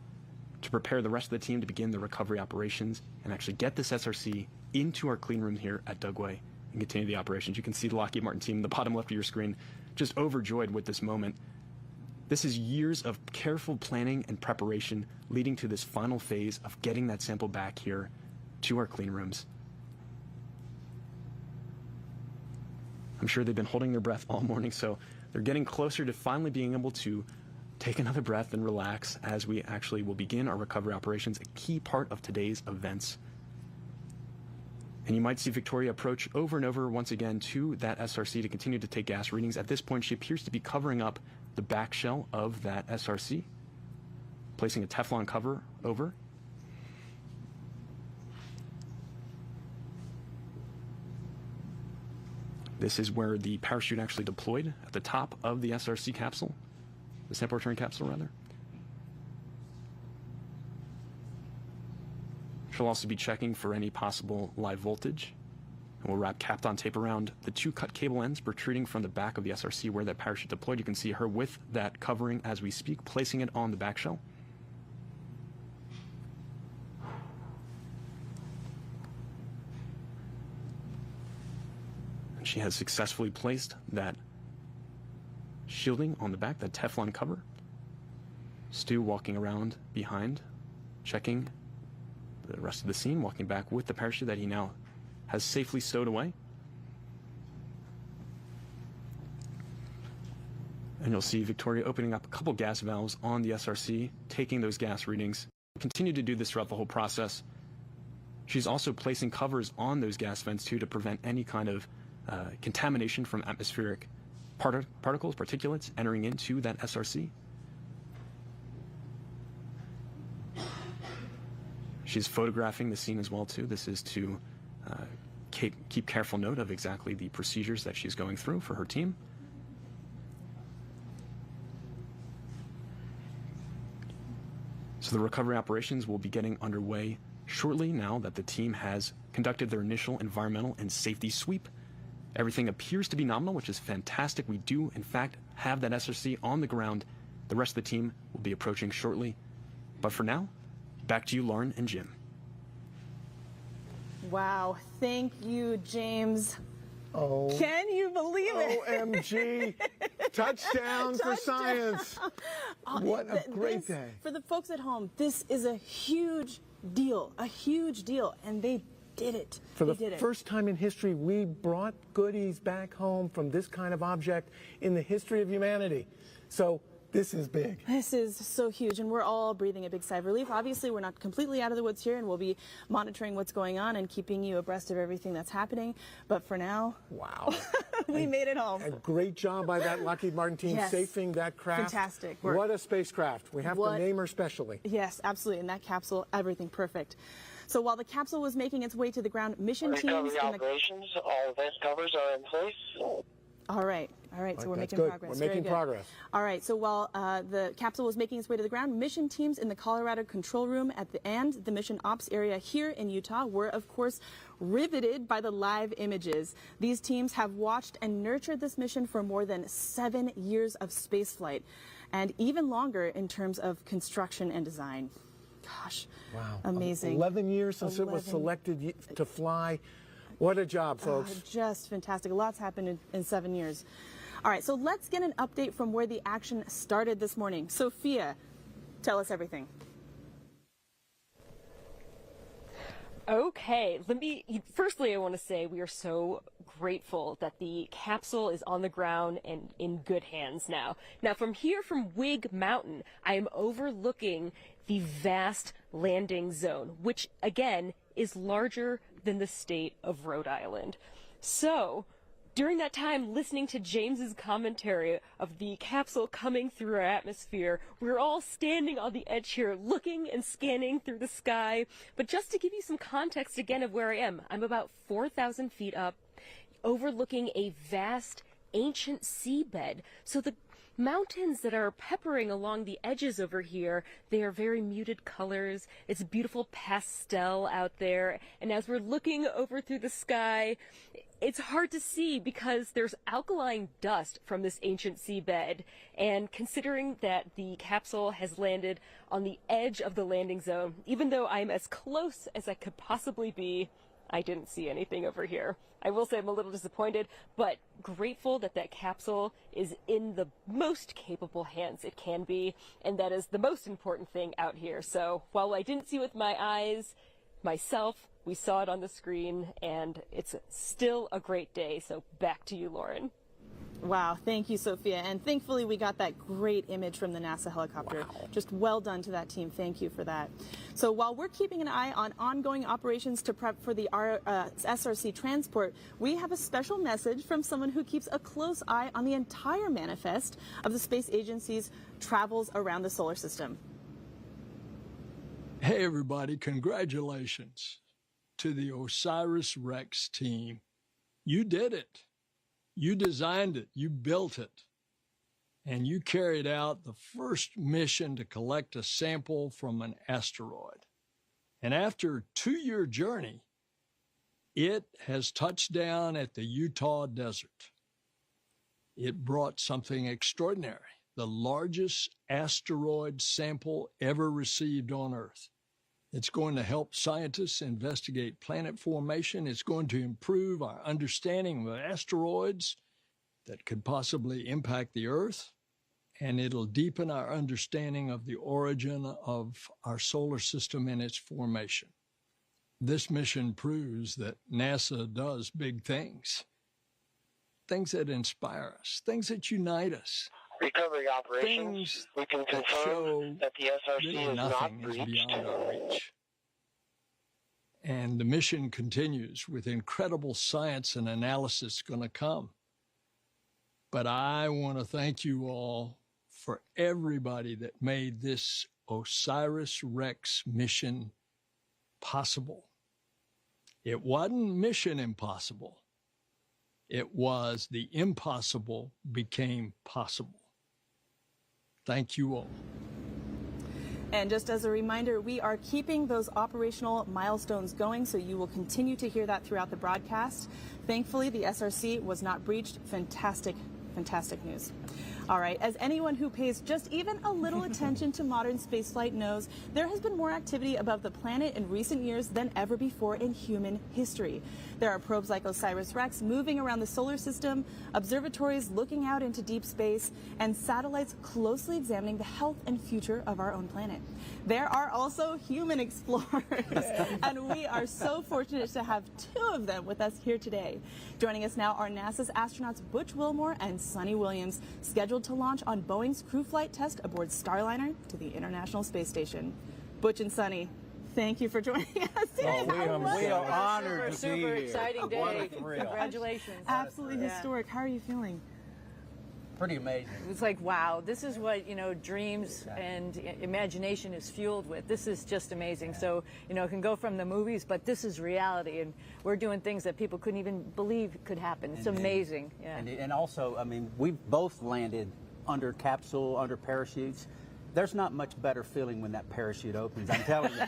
to prepare the rest of the team to begin the recovery operations and actually get this SRC into our clean room here at Dugway and continue the operations. You can see the Lockheed Martin team in the bottom left of your screen just overjoyed with this moment. This is years of careful planning and preparation leading to this final phase of getting that sample back here to our clean rooms. I'm sure they've been holding their breath all morning, so they're getting closer to finally being able to take another breath and relax as we actually will begin our recovery operations, a key part of today's events. And you might see Victoria approach over and over once again to that SRC to continue to take gas readings. At this point, she appears to be covering up the back shell of that SRC, placing a Teflon cover over. This is where the parachute actually deployed at the top of the SRC capsule, the sample return capsule rather. She'll also be checking for any possible live voltage. And we'll wrap Kapton tape around the two cut cable ends protruding from the back of the SRC where that parachute deployed. You can see her with that covering as we speak, placing it on the back shell. And she has successfully placed that shielding on the back, that Teflon cover. Stu walking around behind, checking the rest of the scene, walking back with the parachute that he now has safely stowed away. And you'll see Victoria opening up a couple gas valves on the SRC, taking those gas readings. Continue to do this throughout the whole process. She's also placing covers on those gas vents too to prevent any kind of contamination from atmospheric particles, particulates entering into that SRC. She's photographing the scene as well too. This is to keep careful note of exactly the procedures that she's going through for her team. So the recovery operations will be getting underway shortly now that the team has conducted their initial environmental and safety sweep. Everything appears to be nominal, which is fantastic. We do, in fact, have that SRC on the ground. The rest of the team will be approaching shortly. But for now, back to you, Lauren and Jim. Wow. Thank you, James. Oh. Can you believe it? OMG. Touchdown for science. What a great day. For the folks at home, this is a huge deal, and they did it. For the first time in history, we brought goodies back home from this kind of object in the history of humanity. So this is big. This is so huge, and we're all breathing a big sigh of relief. Obviously, we're not completely out of the woods here, and we'll be monitoring what's going on and keeping you abreast of everything that's happening. But for now, wow, we made it home. A great job by that Lockheed Martin team, yes. safing that craft. Fantastic work. What a spacecraft. We have to name her specially. Yes, absolutely. In that capsule, everything perfect. So while the capsule was making its way to the ground, mission teams... Recovery operations, all vent covers are in place. All right, so we're making progress. We're making progress. All right, so while the capsule was making its way to the ground, mission teams in the Colorado control room and the mission ops area here in Utah were, of course, riveted by the live images. These teams have watched and nurtured this mission for more than 7 years of spaceflight, and even longer in terms of construction and design. Gosh, wow, amazing. 11 years since it was selected to fly. What a job, folks. Just fantastic. A lot's happened in 7 years. All right, so let's get an update from where the action started this morning. Sophia, tell us everything. Okay, firstly, I want to say we are so grateful that the capsule is on the ground and in good hands now. Now, from here, from Whig Mountain, I am overlooking the vast landing zone, which, again, is larger than the state of Rhode Island. So, during that time, listening to James's commentary of the capsule coming through our atmosphere, we're all standing on the edge here, looking and scanning through the sky. But just to give you some context again of where I am, I'm about 4,000 feet up, overlooking a vast ancient seabed. So the mountains that are peppering along the edges over here, they are very muted colors. It's beautiful pastel out there. And as we're looking over through the sky, it's hard to see because there's alkaline dust from this ancient seabed. And considering that the capsule has landed on the edge of the landing zone, even though I'm as close as I could possibly be, I didn't see anything over here. I will say I'm a little disappointed, but grateful that that capsule is in the most capable hands it can be, and that is the most important thing out here. So while I didn't see with my eyes myself, we saw it on the screen, and it's still a great day. So back to you, Lauren. Wow, thank you, Sophia. And thankfully, we got that great image from the NASA helicopter. Wow. Just well done to that team. Thank you for that. So while we're keeping an eye on ongoing operations to prep for the SRC transport, we have a special message from someone who keeps a close eye on the entire manifest of the space agency's travels around the solar system. Hey, everybody. Congratulations to the OSIRIS-REx team. You did it. You designed it, you built it, and you carried out the first mission to collect a sample from an asteroid. And after a 2-year journey, it has touched down at the Utah desert. It brought something extraordinary, the largest asteroid sample ever received on Earth. It's going to help scientists investigate planet formation. It's going to improve our understanding of asteroids that could possibly impact the Earth, and it'll deepen our understanding of the origin of our solar system and its formation. This mission proves that NASA does big things, things that inspire us, things that unite us. Recovery operations, we can confirm that the SRC is not breached. Beyond our reach. And the mission continues with incredible science and analysis going to come. But I want to thank you all for everybody that made this OSIRIS-REx mission possible. It wasn't mission impossible. It was the impossible became possible. Thank you all. And just as a reminder, we are keeping those operational milestones going, so you will continue to hear that throughout the broadcast. Thankfully, the SRC was not breached. Fantastic, fantastic news. All right, as anyone who pays just even a little attention to modern spaceflight knows, there has been more activity above the planet in recent years than ever before in human history. There are probes like OSIRIS-REx moving around the solar system, observatories looking out into deep space, and satellites closely examining the health and future of our own planet. There are also human explorers, and we are so fortunate to have 2 of them with us here today. Joining us now are NASA's astronauts Butch Wilmore and Sunny Williams, scheduled to launch on Boeing's crew flight test aboard Starliner to the International Space Station. Butch and Sunny, thank you for joining us today. We are honored to be super here. exciting day. Congratulations. Absolutely historic. How are you feeling? Pretty amazing. It's like, wow, this is what, dreams and imagination is fueled with. This is just amazing. So, it can go from the movies, but this is reality, and we're doing things that people couldn't even believe could happen. It's amazing. Yeah. And also, we've both landed under capsule, under parachutes. There's not much better feeling when that parachute opens, I'm telling you.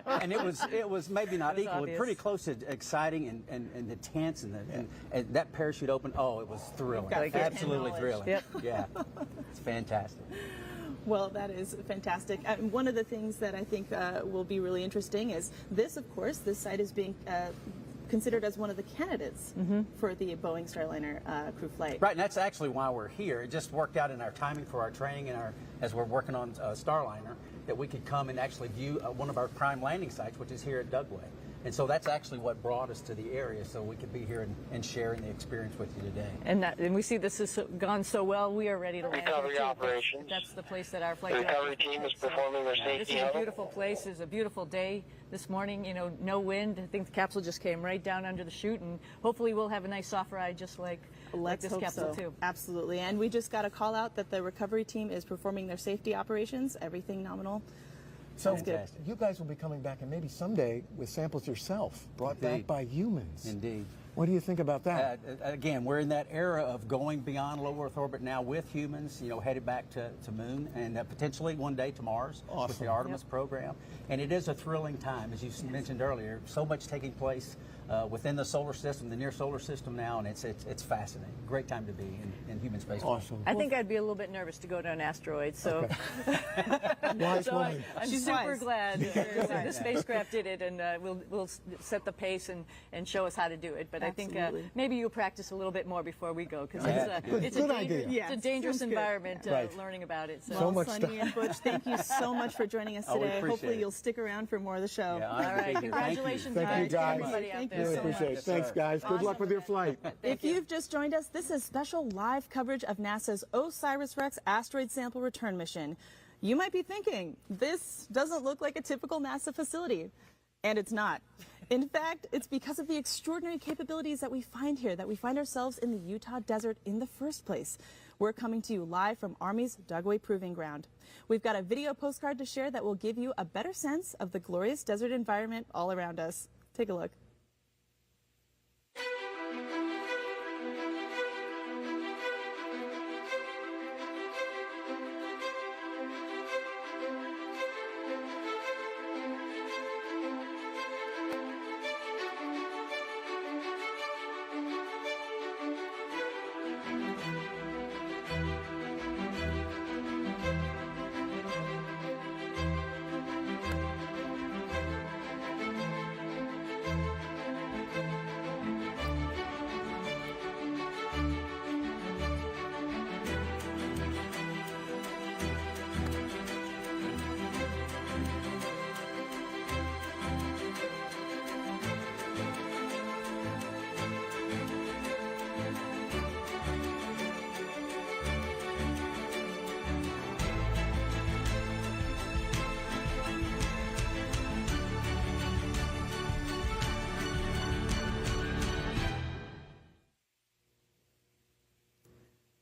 And it was maybe not equal, obvious. Pretty close to exciting and the tense and that parachute opened. Oh, it was thrilling, absolutely thrilling. Yep. Yeah, it's fantastic. Well, that is fantastic. One of the things that I think will be really interesting is this, of course, this site is being considered as one of the candidates for the Boeing Starliner crew flight. Right, and that's actually why we're here. It just worked out in our timing for our training and as we're working on Starliner, that we could come and actually view one of our prime landing sites, which is here at Dugway. And so that's actually what brought us to the area, so we could be here and sharing the experience with you today. And we see this has gone so well, we are ready to land. Recovery operations. That's the place that our flight The recovery team is performing their safety This is a huddle. beautiful place. It's a beautiful day this morning. You know, no wind. I think the capsule just came right down under the chute, and hopefully we'll have a nice soft ride just like this hope capsule so. too. Absolutely. And we just got a call out that the recovery team is performing their safety operations. Everything nominal. So That's good. you guys will be coming back and maybe someday with samples yourself, brought back by humans. Indeed. What do you think about that? Again, we're in that era of going beyond low Earth orbit now with humans, you know, headed back to Moon and potentially one day to Mars with the Artemis program. And it is a thrilling time, as you mentioned earlier. So much taking place within the solar system, the near solar system now, and it's fascinating. Great time to be in human space. Awesome. I think I'd be a little bit nervous to go to an asteroid, so, Wise so woman. I'm She's super wise. glad the spacecraft did it, and we'll set the pace and show us how to do it. But I think maybe you'll practice a little bit more before we go, because it's Good a idea. Yeah, it's a dangerous sounds good. environment Right. learning about it. Well, much Sunny and Butch, thank you so much for joining us Oh, we today. appreciate Hopefully it. you'll stick around for more of the show. Yeah, All right, congratulations Thank you, to guys. everybody out Thank there. you Really so appreciate it. much. Thanks, guys. Good luck with your flight. If you've just joined us, this is special live coverage of NASA's OSIRIS-REx asteroid sample return mission. You might be thinking, this doesn't look like a typical NASA facility. And it's not. In fact, it's because of the extraordinary capabilities that we find here, that we find ourselves in the Utah desert in the first place. We're coming to you live from Army's Dugway Proving Ground. We've got a video postcard to share that will give you a better sense of the glorious desert environment all around us. Take a look.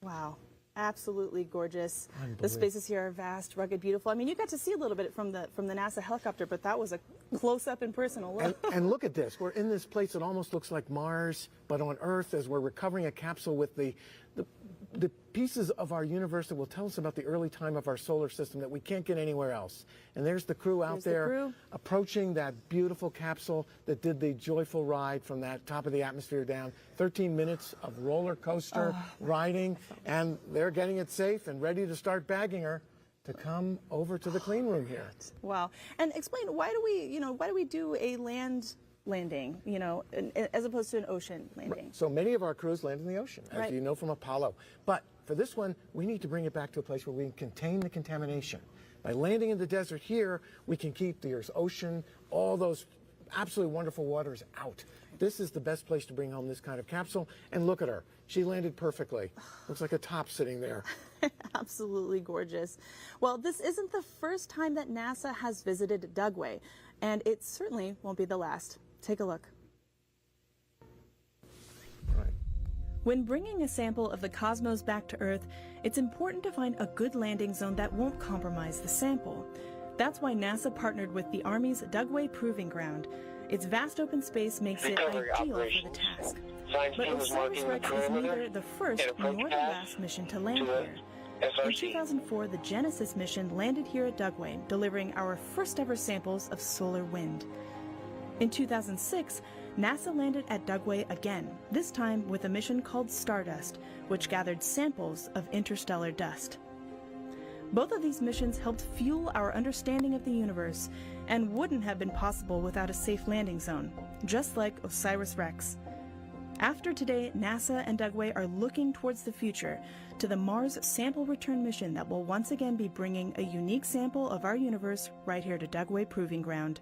Wow. Absolutely gorgeous. The spaces here are vast, rugged, beautiful. I mean, you got to see a little bit from the NASA helicopter, but that was a close-up and personal look. And look at this. We're in this place that almost looks like Mars, but on Earth, as we're recovering a capsule with the pieces of our universe that will tell us about the early time of our solar system that we can't get anywhere else. And there's the crew out there approaching that beautiful capsule that did the joyful ride from that top of the atmosphere down. 13 minutes of roller coaster riding, and they're getting it safe and ready to start bagging her to come over to the clean room here. Wow. And explain, why do we do a land landing, as opposed to an ocean landing? So many of our crews land in the ocean, as you know from Apollo. But for this one, we need to bring it back to a place where we can contain the contamination. By landing in the desert here, we can keep the Earth's ocean, all those absolutely wonderful waters out. This is the best place to bring home this kind of capsule. And look at her. She landed perfectly. Looks like a top sitting there. Absolutely gorgeous. Well, this isn't the first time that NASA has visited Dugway, and it certainly won't be the last. Take a look. When bringing a sample of the cosmos back to Earth, it's important to find a good landing zone that won't compromise the sample. That's why NASA partnered with the Army's Dugway Proving Ground. Its vast open space makes it ideal for the task. But OSIRIS-REx is neither the first nor the last mission to land here. In 2004, the Genesis mission landed here at Dugway, delivering our first ever samples of solar wind. In 2006, NASA landed at Dugway again, this time with a mission called Stardust, which gathered samples of interstellar dust. Both of these missions helped fuel our understanding of the universe and wouldn't have been possible without a safe landing zone, just like OSIRIS-REx. After today, NASA and Dugway are looking towards the future, to the Mars sample return mission that will once again be bringing a unique sample of our universe right here to Dugway Proving Ground.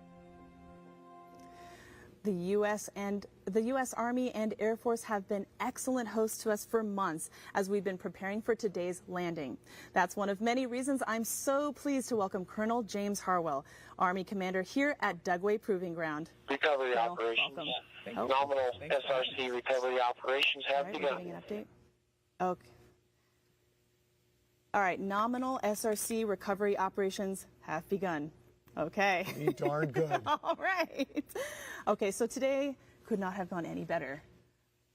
The U.S. Army and Air Force have been excellent hosts to us for months as we've been preparing for today's landing. That's one of many reasons I'm so pleased to welcome Colonel James Harwell, Army Commander here at Dugway Proving Ground. Recovery operations. Nominal SRC recovery operations have begun. Getting an update. Okay. All right, nominal SRC recovery operations have begun. Okay. Pretty darn good. All right. Okay, so today could not have gone any better.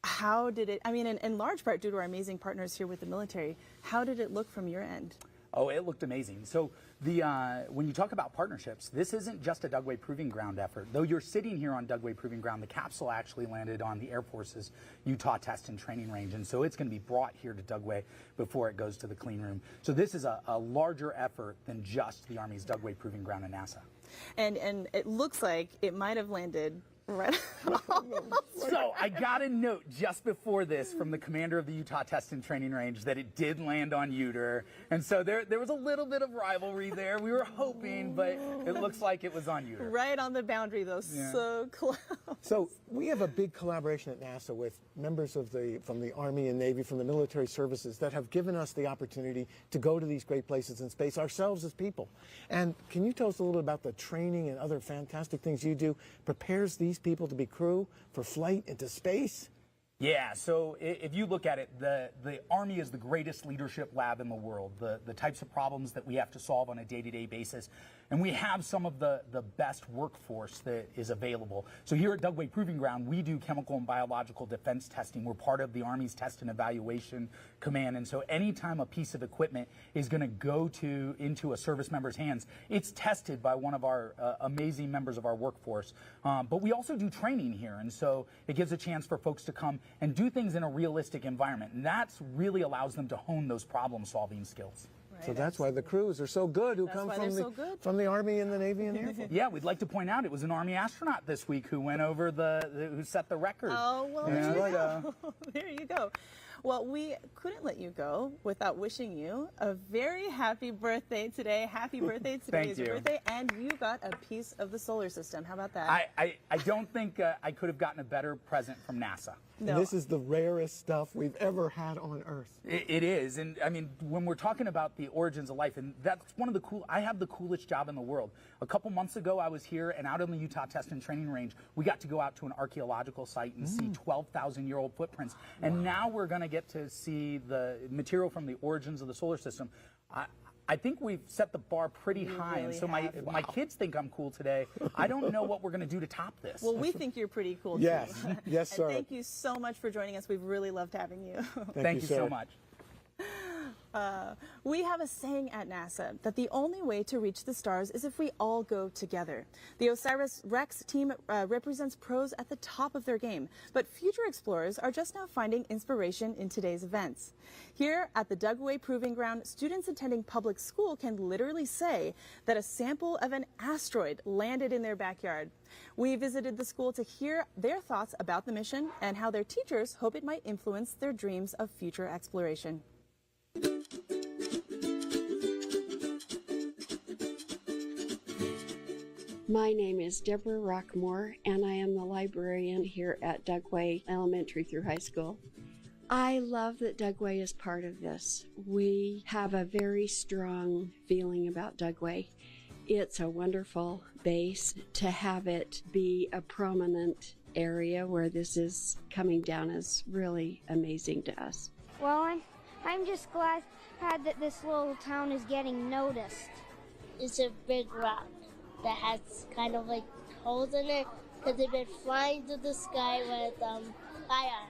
How did it, I mean, in large part due to our amazing partners here with the military, how did it look from your end? Oh, it looked amazing. So when you talk about partnerships, this isn't just a Dugway Proving Ground effort. Though you're sitting here on Dugway Proving Ground, the capsule actually landed on the Air Force's Utah Test and Training Range. And so it's going to be brought here to Dugway before it goes to the clean room. So this is a larger effort than just the Army's Dugway Proving Ground and NASA. And it looks like it might have landed right. So I got a note just before this from the commander of the Utah Test and Training Range that it did land on Uter. And so there was a little bit of rivalry there. We were hoping, but it looks like it was on Uter. Right on the boundary, though. Yeah. So close. So we have a big collaboration at NASA with members from the Army and Navy, from the military services that have given us the opportunity to go to these great places in space ourselves as people. And can you tell us a little bit about the training and other fantastic things you do prepares these people to be crew for flight into space? Yeah, so if you look at it, the Army is the greatest leadership lab in the world. The types of problems that we have to solve on a day-to-day basis. And we have some of the best workforce that is available. So here at Dugway Proving Ground, we do chemical and biological defense testing. We're part of the Army's Test and Evaluation Command. And so anytime a piece of equipment is going to go into a service member's hands, it's tested by one of our amazing members of our workforce. But we also do training here. And so it gives a chance for folks to come and do things in a realistic environment. And that really allows them to hone those problem-solving skills. So that's why the crews are so good who come from the Army and the Navy and Air Force. Yeah, we'd like to point out it was an Army astronaut this week who went over who set the record. Oh, well, there you go. There you go. Well, we couldn't let you go without wishing you a very happy birthday today. Happy birthday. Today is your birthday, and you got a piece of the solar system. How about that? I don't think I could have gotten a better present from NASA. No. And this is the rarest stuff we've ever had on Earth. It is. And I mean, when we're talking about the origins of life, and that's one of the I have the coolest job in the world. A couple months ago, I was here and out on the Utah Test and Training Range, we got to go out to an archaeological site and see 12,000-year-old footprints. And now we're going to get to see the material from the origins of the solar system. I think we've set the bar pretty high, and so my kids think I'm cool today. I don't know what we're going to do to top this. Well, we think you're pretty cool, yes. too. Yes, sir. And thank you so much for joining us. We've really loved having you. Thank you so much. We have a saying at NASA that the only way to reach the stars is if we all go together. The OSIRIS-REx team represents pros at the top of their game, but future explorers are just now finding inspiration in today's events. Here at the Dugway Proving Ground, students attending public school can literally say that a sample of an asteroid landed in their backyard. We visited the school to hear their thoughts about the mission and how their teachers hope it might influence their dreams of future exploration. My name is Deborah Rockmore, and I am the librarian here at Dugway Elementary through High School. I love that Dugway is part of this. We have a very strong feeling about Dugway. It's a wonderful base. To have it be a prominent area where this is coming down is really amazing to us. Well, I'm just glad that this little town is getting noticed. It's a big rock that has kind of like holes in it because they've been flying through the sky with fire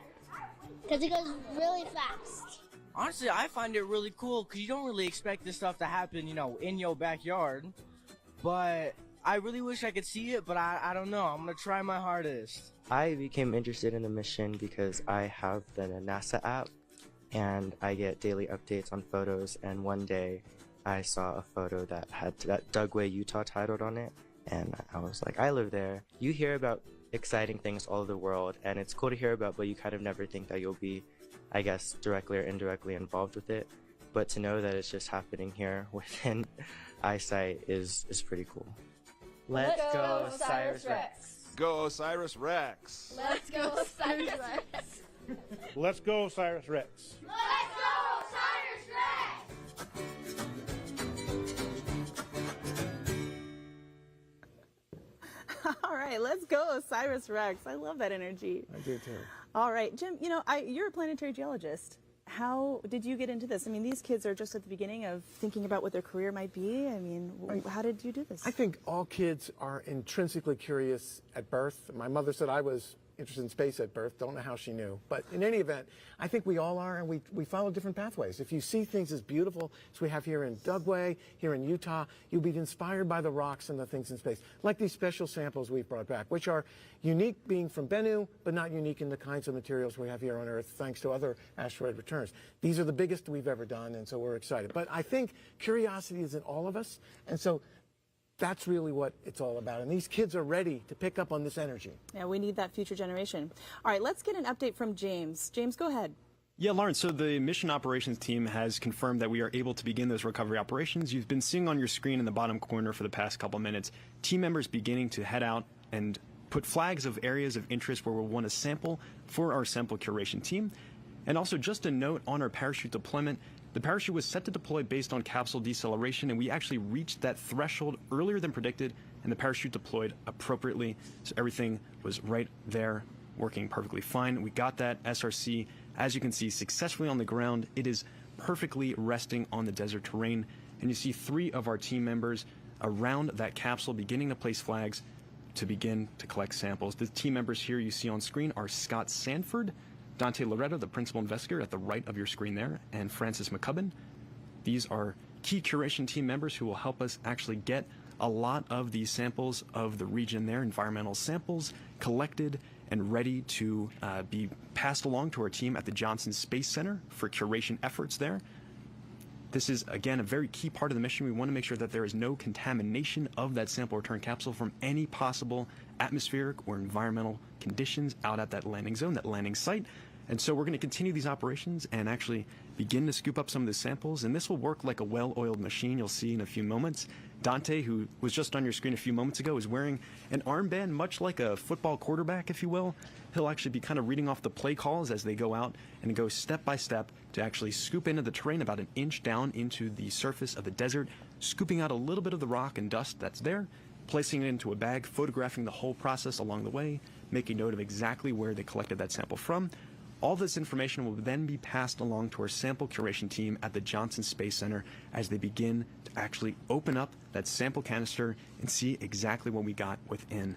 because it goes really fast. Honestly, I find it really cool because you don't really expect this stuff to happen, in your backyard. But I really wish I could see it, but I don't know. I'm going to try my hardest. I became interested in the mission because I have the NASA app and I get daily updates on photos, and one day I saw a photo that had that Dugway, Utah titled on it, and I was like, I live there. You hear about exciting things all over the world, and it's cool to hear about, but you kind of never think that you'll be, I guess, directly or indirectly involved with it. But to know that it's just happening here within eyesight is pretty cool. Let's go, OSIRIS-REx. go Osiris-Rex. Let's go Osiris-Rex. Let's go Osiris-Rex. Let's go Osiris-Rex. All right, let's go Osiris-Rex. I love that energy. I do too. All right, Jim, you know, you're a planetary geologist. How did you get into this? I mean, these kids are just at the beginning of thinking about what their career might be. I mean, how did you do this? I think all kids are intrinsically curious at birth. My mother said I was interested in space at birth. Don't know how she knew. But in any event, I think we all are, and we follow different pathways. If you see things as beautiful as we have here in Dugway, here in Utah, you'll be inspired by the rocks and the things in space, like these special samples we've brought back, which are unique being from Bennu, but not unique in the kinds of materials we have here on Earth, thanks to other asteroid returns. These are the biggest we've ever done, and so we're excited. But I think curiosity is in all of us, and so that's really what it's all about. And these kids are ready to pick up on this energy. Yeah, we need that future generation. All right, let's get an update from James. James, go ahead. Yeah, Lauren, so the mission operations team has confirmed that we are able to begin those recovery operations. You've been seeing on your screen in the bottom corner for the past couple minutes, team members beginning to head out and put flags of areas of interest where we'll want to sample for our sample curation team. And also just a note on our parachute deployment, the parachute was set to deploy based on capsule deceleration, and we actually reached that threshold earlier than predicted, and the parachute deployed appropriately. So everything was right there, working perfectly fine. We got that SRC, as you can see, successfully on the ground. It is perfectly resting on the desert terrain, and you see 3 of our team members around that capsule beginning to place flags to begin to collect samples. The team members here you see on screen are Scott Sanford, Dante Loretto, the principal investigator at the right of your screen there, and Francis McCubbin. These are key curation team members who will help us actually get a lot of these samples of the region there, environmental samples, collected and ready to be passed along to our team at the Johnson Space Center for curation efforts there. This is, again, a very key part of the mission. We want to make sure that there is no contamination of that sample return capsule from any possible atmospheric or environmental conditions out at that landing zone, that landing site. And so we're going to continue these operations and actually begin to scoop up some of the samples. And this will work like a well-oiled machine you'll see in a few moments. Dante, who was just on your screen a few moments ago, is wearing an armband, much like a football quarterback, if you will. He'll actually be kind of reading off the play calls as they go out and go step by step to actually scoop into the terrain about an inch down into the surface of the desert, scooping out a little bit of the rock and dust that's there, placing it into a bag, photographing the whole process along the way, making note of exactly where they collected that sample from. All this information will then be passed along to our sample curation team at the Johnson Space Center as they begin to actually open up that sample canister and see exactly what we got within.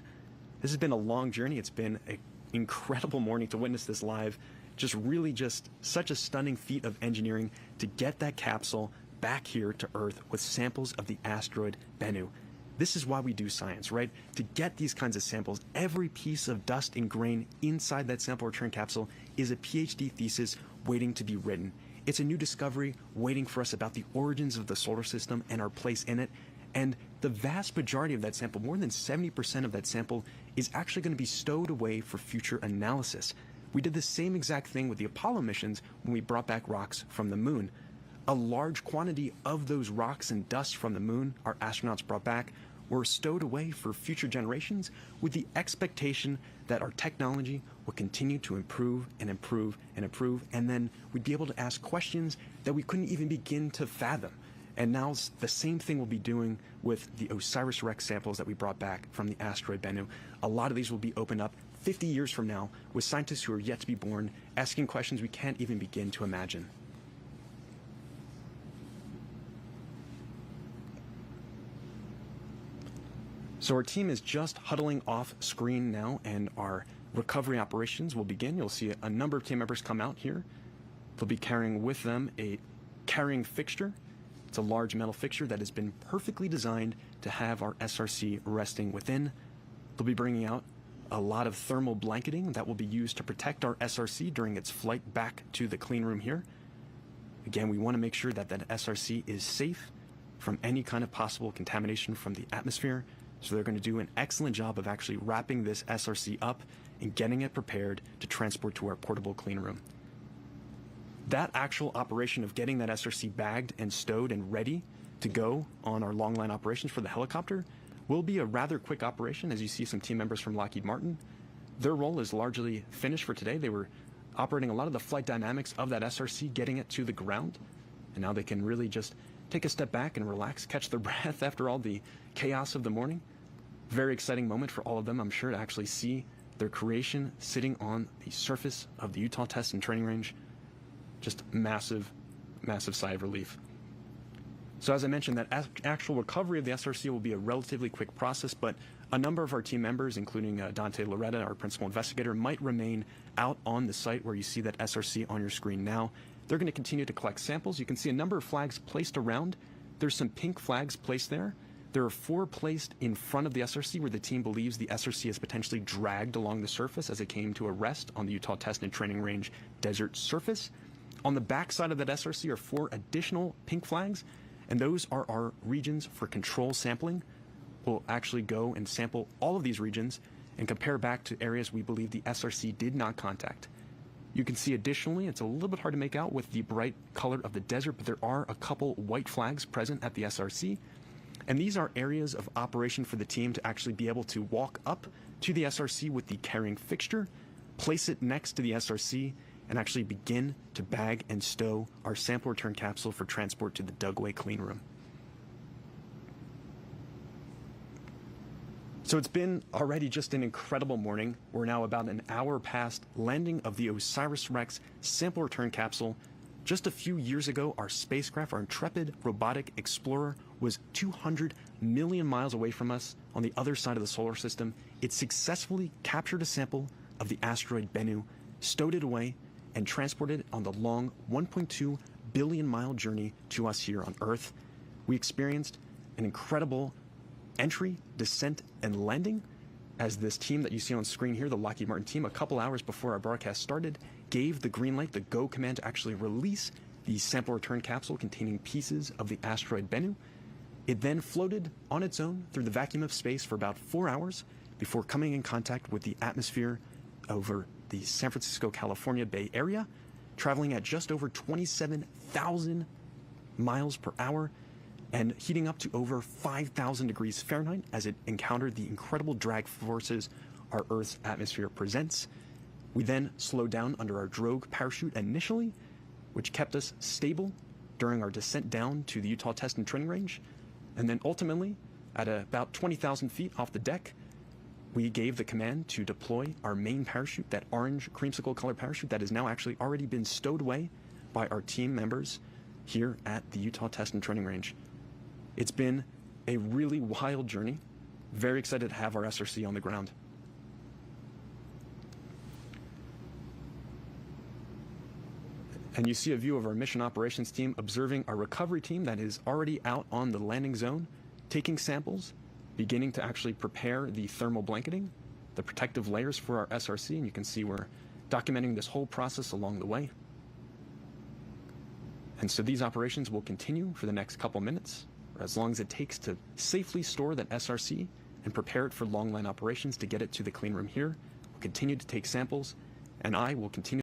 This has been a long journey. It's been an incredible morning to witness this live. Just such a stunning feat of engineering to get that capsule back here to Earth with samples of the asteroid Bennu. This is why we do science, right? To get these kinds of samples, every piece of dust and grain inside that sample return capsule is a PhD thesis waiting to be written. It's a new discovery waiting for us about the origins of the solar system and our place in it. And the vast majority of that sample, more than 70% of that sample, is actually going to be stowed away for future analysis. We did the same exact thing with the Apollo missions when we brought back rocks from the moon. A large quantity of those rocks and dust from the moon our astronauts brought back were stowed away for future generations with the expectation that our technology will continue to improve and improve and improve, and then we'd be able to ask questions that we couldn't even begin to fathom. And now the same thing we'll be doing with the OSIRIS-REx samples that we brought back from the asteroid Bennu. A lot of these will be opened up 50 years from now with scientists who are yet to be born, asking questions we can't even begin to imagine. So our team is just huddling off screen now, and our recovery operations will begin. You'll see a number of team members come out here. They'll be carrying with them a carrying fixture. It's a large metal fixture that has been perfectly designed to have our SRC resting within. They'll be bringing out a lot of thermal blanketing that will be used to protect our SRC during its flight back to the clean room here. Again, we want to make sure that that SRC is safe from any kind of possible contamination from the atmosphere. So they're going to do an excellent job of actually wrapping this SRC up and getting it prepared to transport to our portable clean room. That actual operation of getting that SRC bagged and stowed and ready to go on our long line operations for the helicopter will be a rather quick operation, as you see some team members from Lockheed Martin. Their role is largely finished for today. They were operating a lot of the flight dynamics of that SRC, getting it to the ground, and now they can really just take a step back and relax, catch their breath after all the chaos of the morning. Very exciting moment for all of them, I'm sure, to actually see their creation sitting on the surface of the Utah Test and Training Range. Just massive, massive sigh of relief. So as I mentioned, that actual recovery of the SRC will be a relatively quick process, but a number of our team members, including Dante Loretta, our principal investigator, might remain out on the site where you see that SRC on your screen now. They're going to continue to collect samples. You can see a number of flags placed around. There's some pink flags placed there. There are 4 placed in front of the SRC where the team believes the SRC is potentially dragged along the surface as it came to a rest on the Utah Test and Training Range desert surface. On the back side of that SRC are 4 additional pink flags, and those are our regions for control sampling. We'll actually go and sample all of these regions and compare back to areas we believe the SRC did not contact. You can see additionally, it's a little bit hard to make out with the bright color of the desert, but there are a couple white flags present at the SRC. And these are areas of operation for the team to actually be able to walk up to the SRC with the carrying fixture, place it next to the SRC, and actually begin to bag and stow our sample return capsule for transport to the Dugway clean room. So it's been already just an incredible morning. We're now about an hour past landing of the OSIRIS-REx sample return capsule. Just a few years ago, our spacecraft, our intrepid robotic explorer, was 200 million miles away from us on the other side of the solar system. It successfully captured a sample of the asteroid Bennu, stowed it away, and transported it on the long 1.2 billion mile journey to us here on Earth. We experienced an incredible entry, descent, and landing as this team that you see on screen here, the Lockheed Martin team, a couple hours before our broadcast started, gave the green light, the go command to actually release the sample return capsule containing pieces of the asteroid Bennu. It then floated on its own through the vacuum of space for about 4 hours before coming in contact with the atmosphere over the San Francisco, California Bay Area, traveling at just over 27,000 miles per hour and heating up to over 5,000 degrees Fahrenheit as it encountered the incredible drag forces our Earth's atmosphere presents. We then slowed down under our drogue parachute initially, which kept us stable during our descent down to the Utah Test and Training Range. And then ultimately, at about 20,000 feet off the deck, we gave the command to deploy our main parachute, that orange creamsicle color parachute that has now actually already been stowed away by our team members here at the Utah Test and Training Range. It's been a really wild journey. Very excited to have our SRC on the ground. And you see a view of our mission operations team observing our recovery team that is already out on the landing zone, taking samples, beginning to actually prepare the thermal blanketing, the protective layers for our SRC, and you can see we're documenting this whole process along the way. And so these operations will continue for the next couple minutes, or as long as it takes to safely store that SRC and prepare it for long line operations to get it to the clean room here. We'll continue to take samples, and I will continue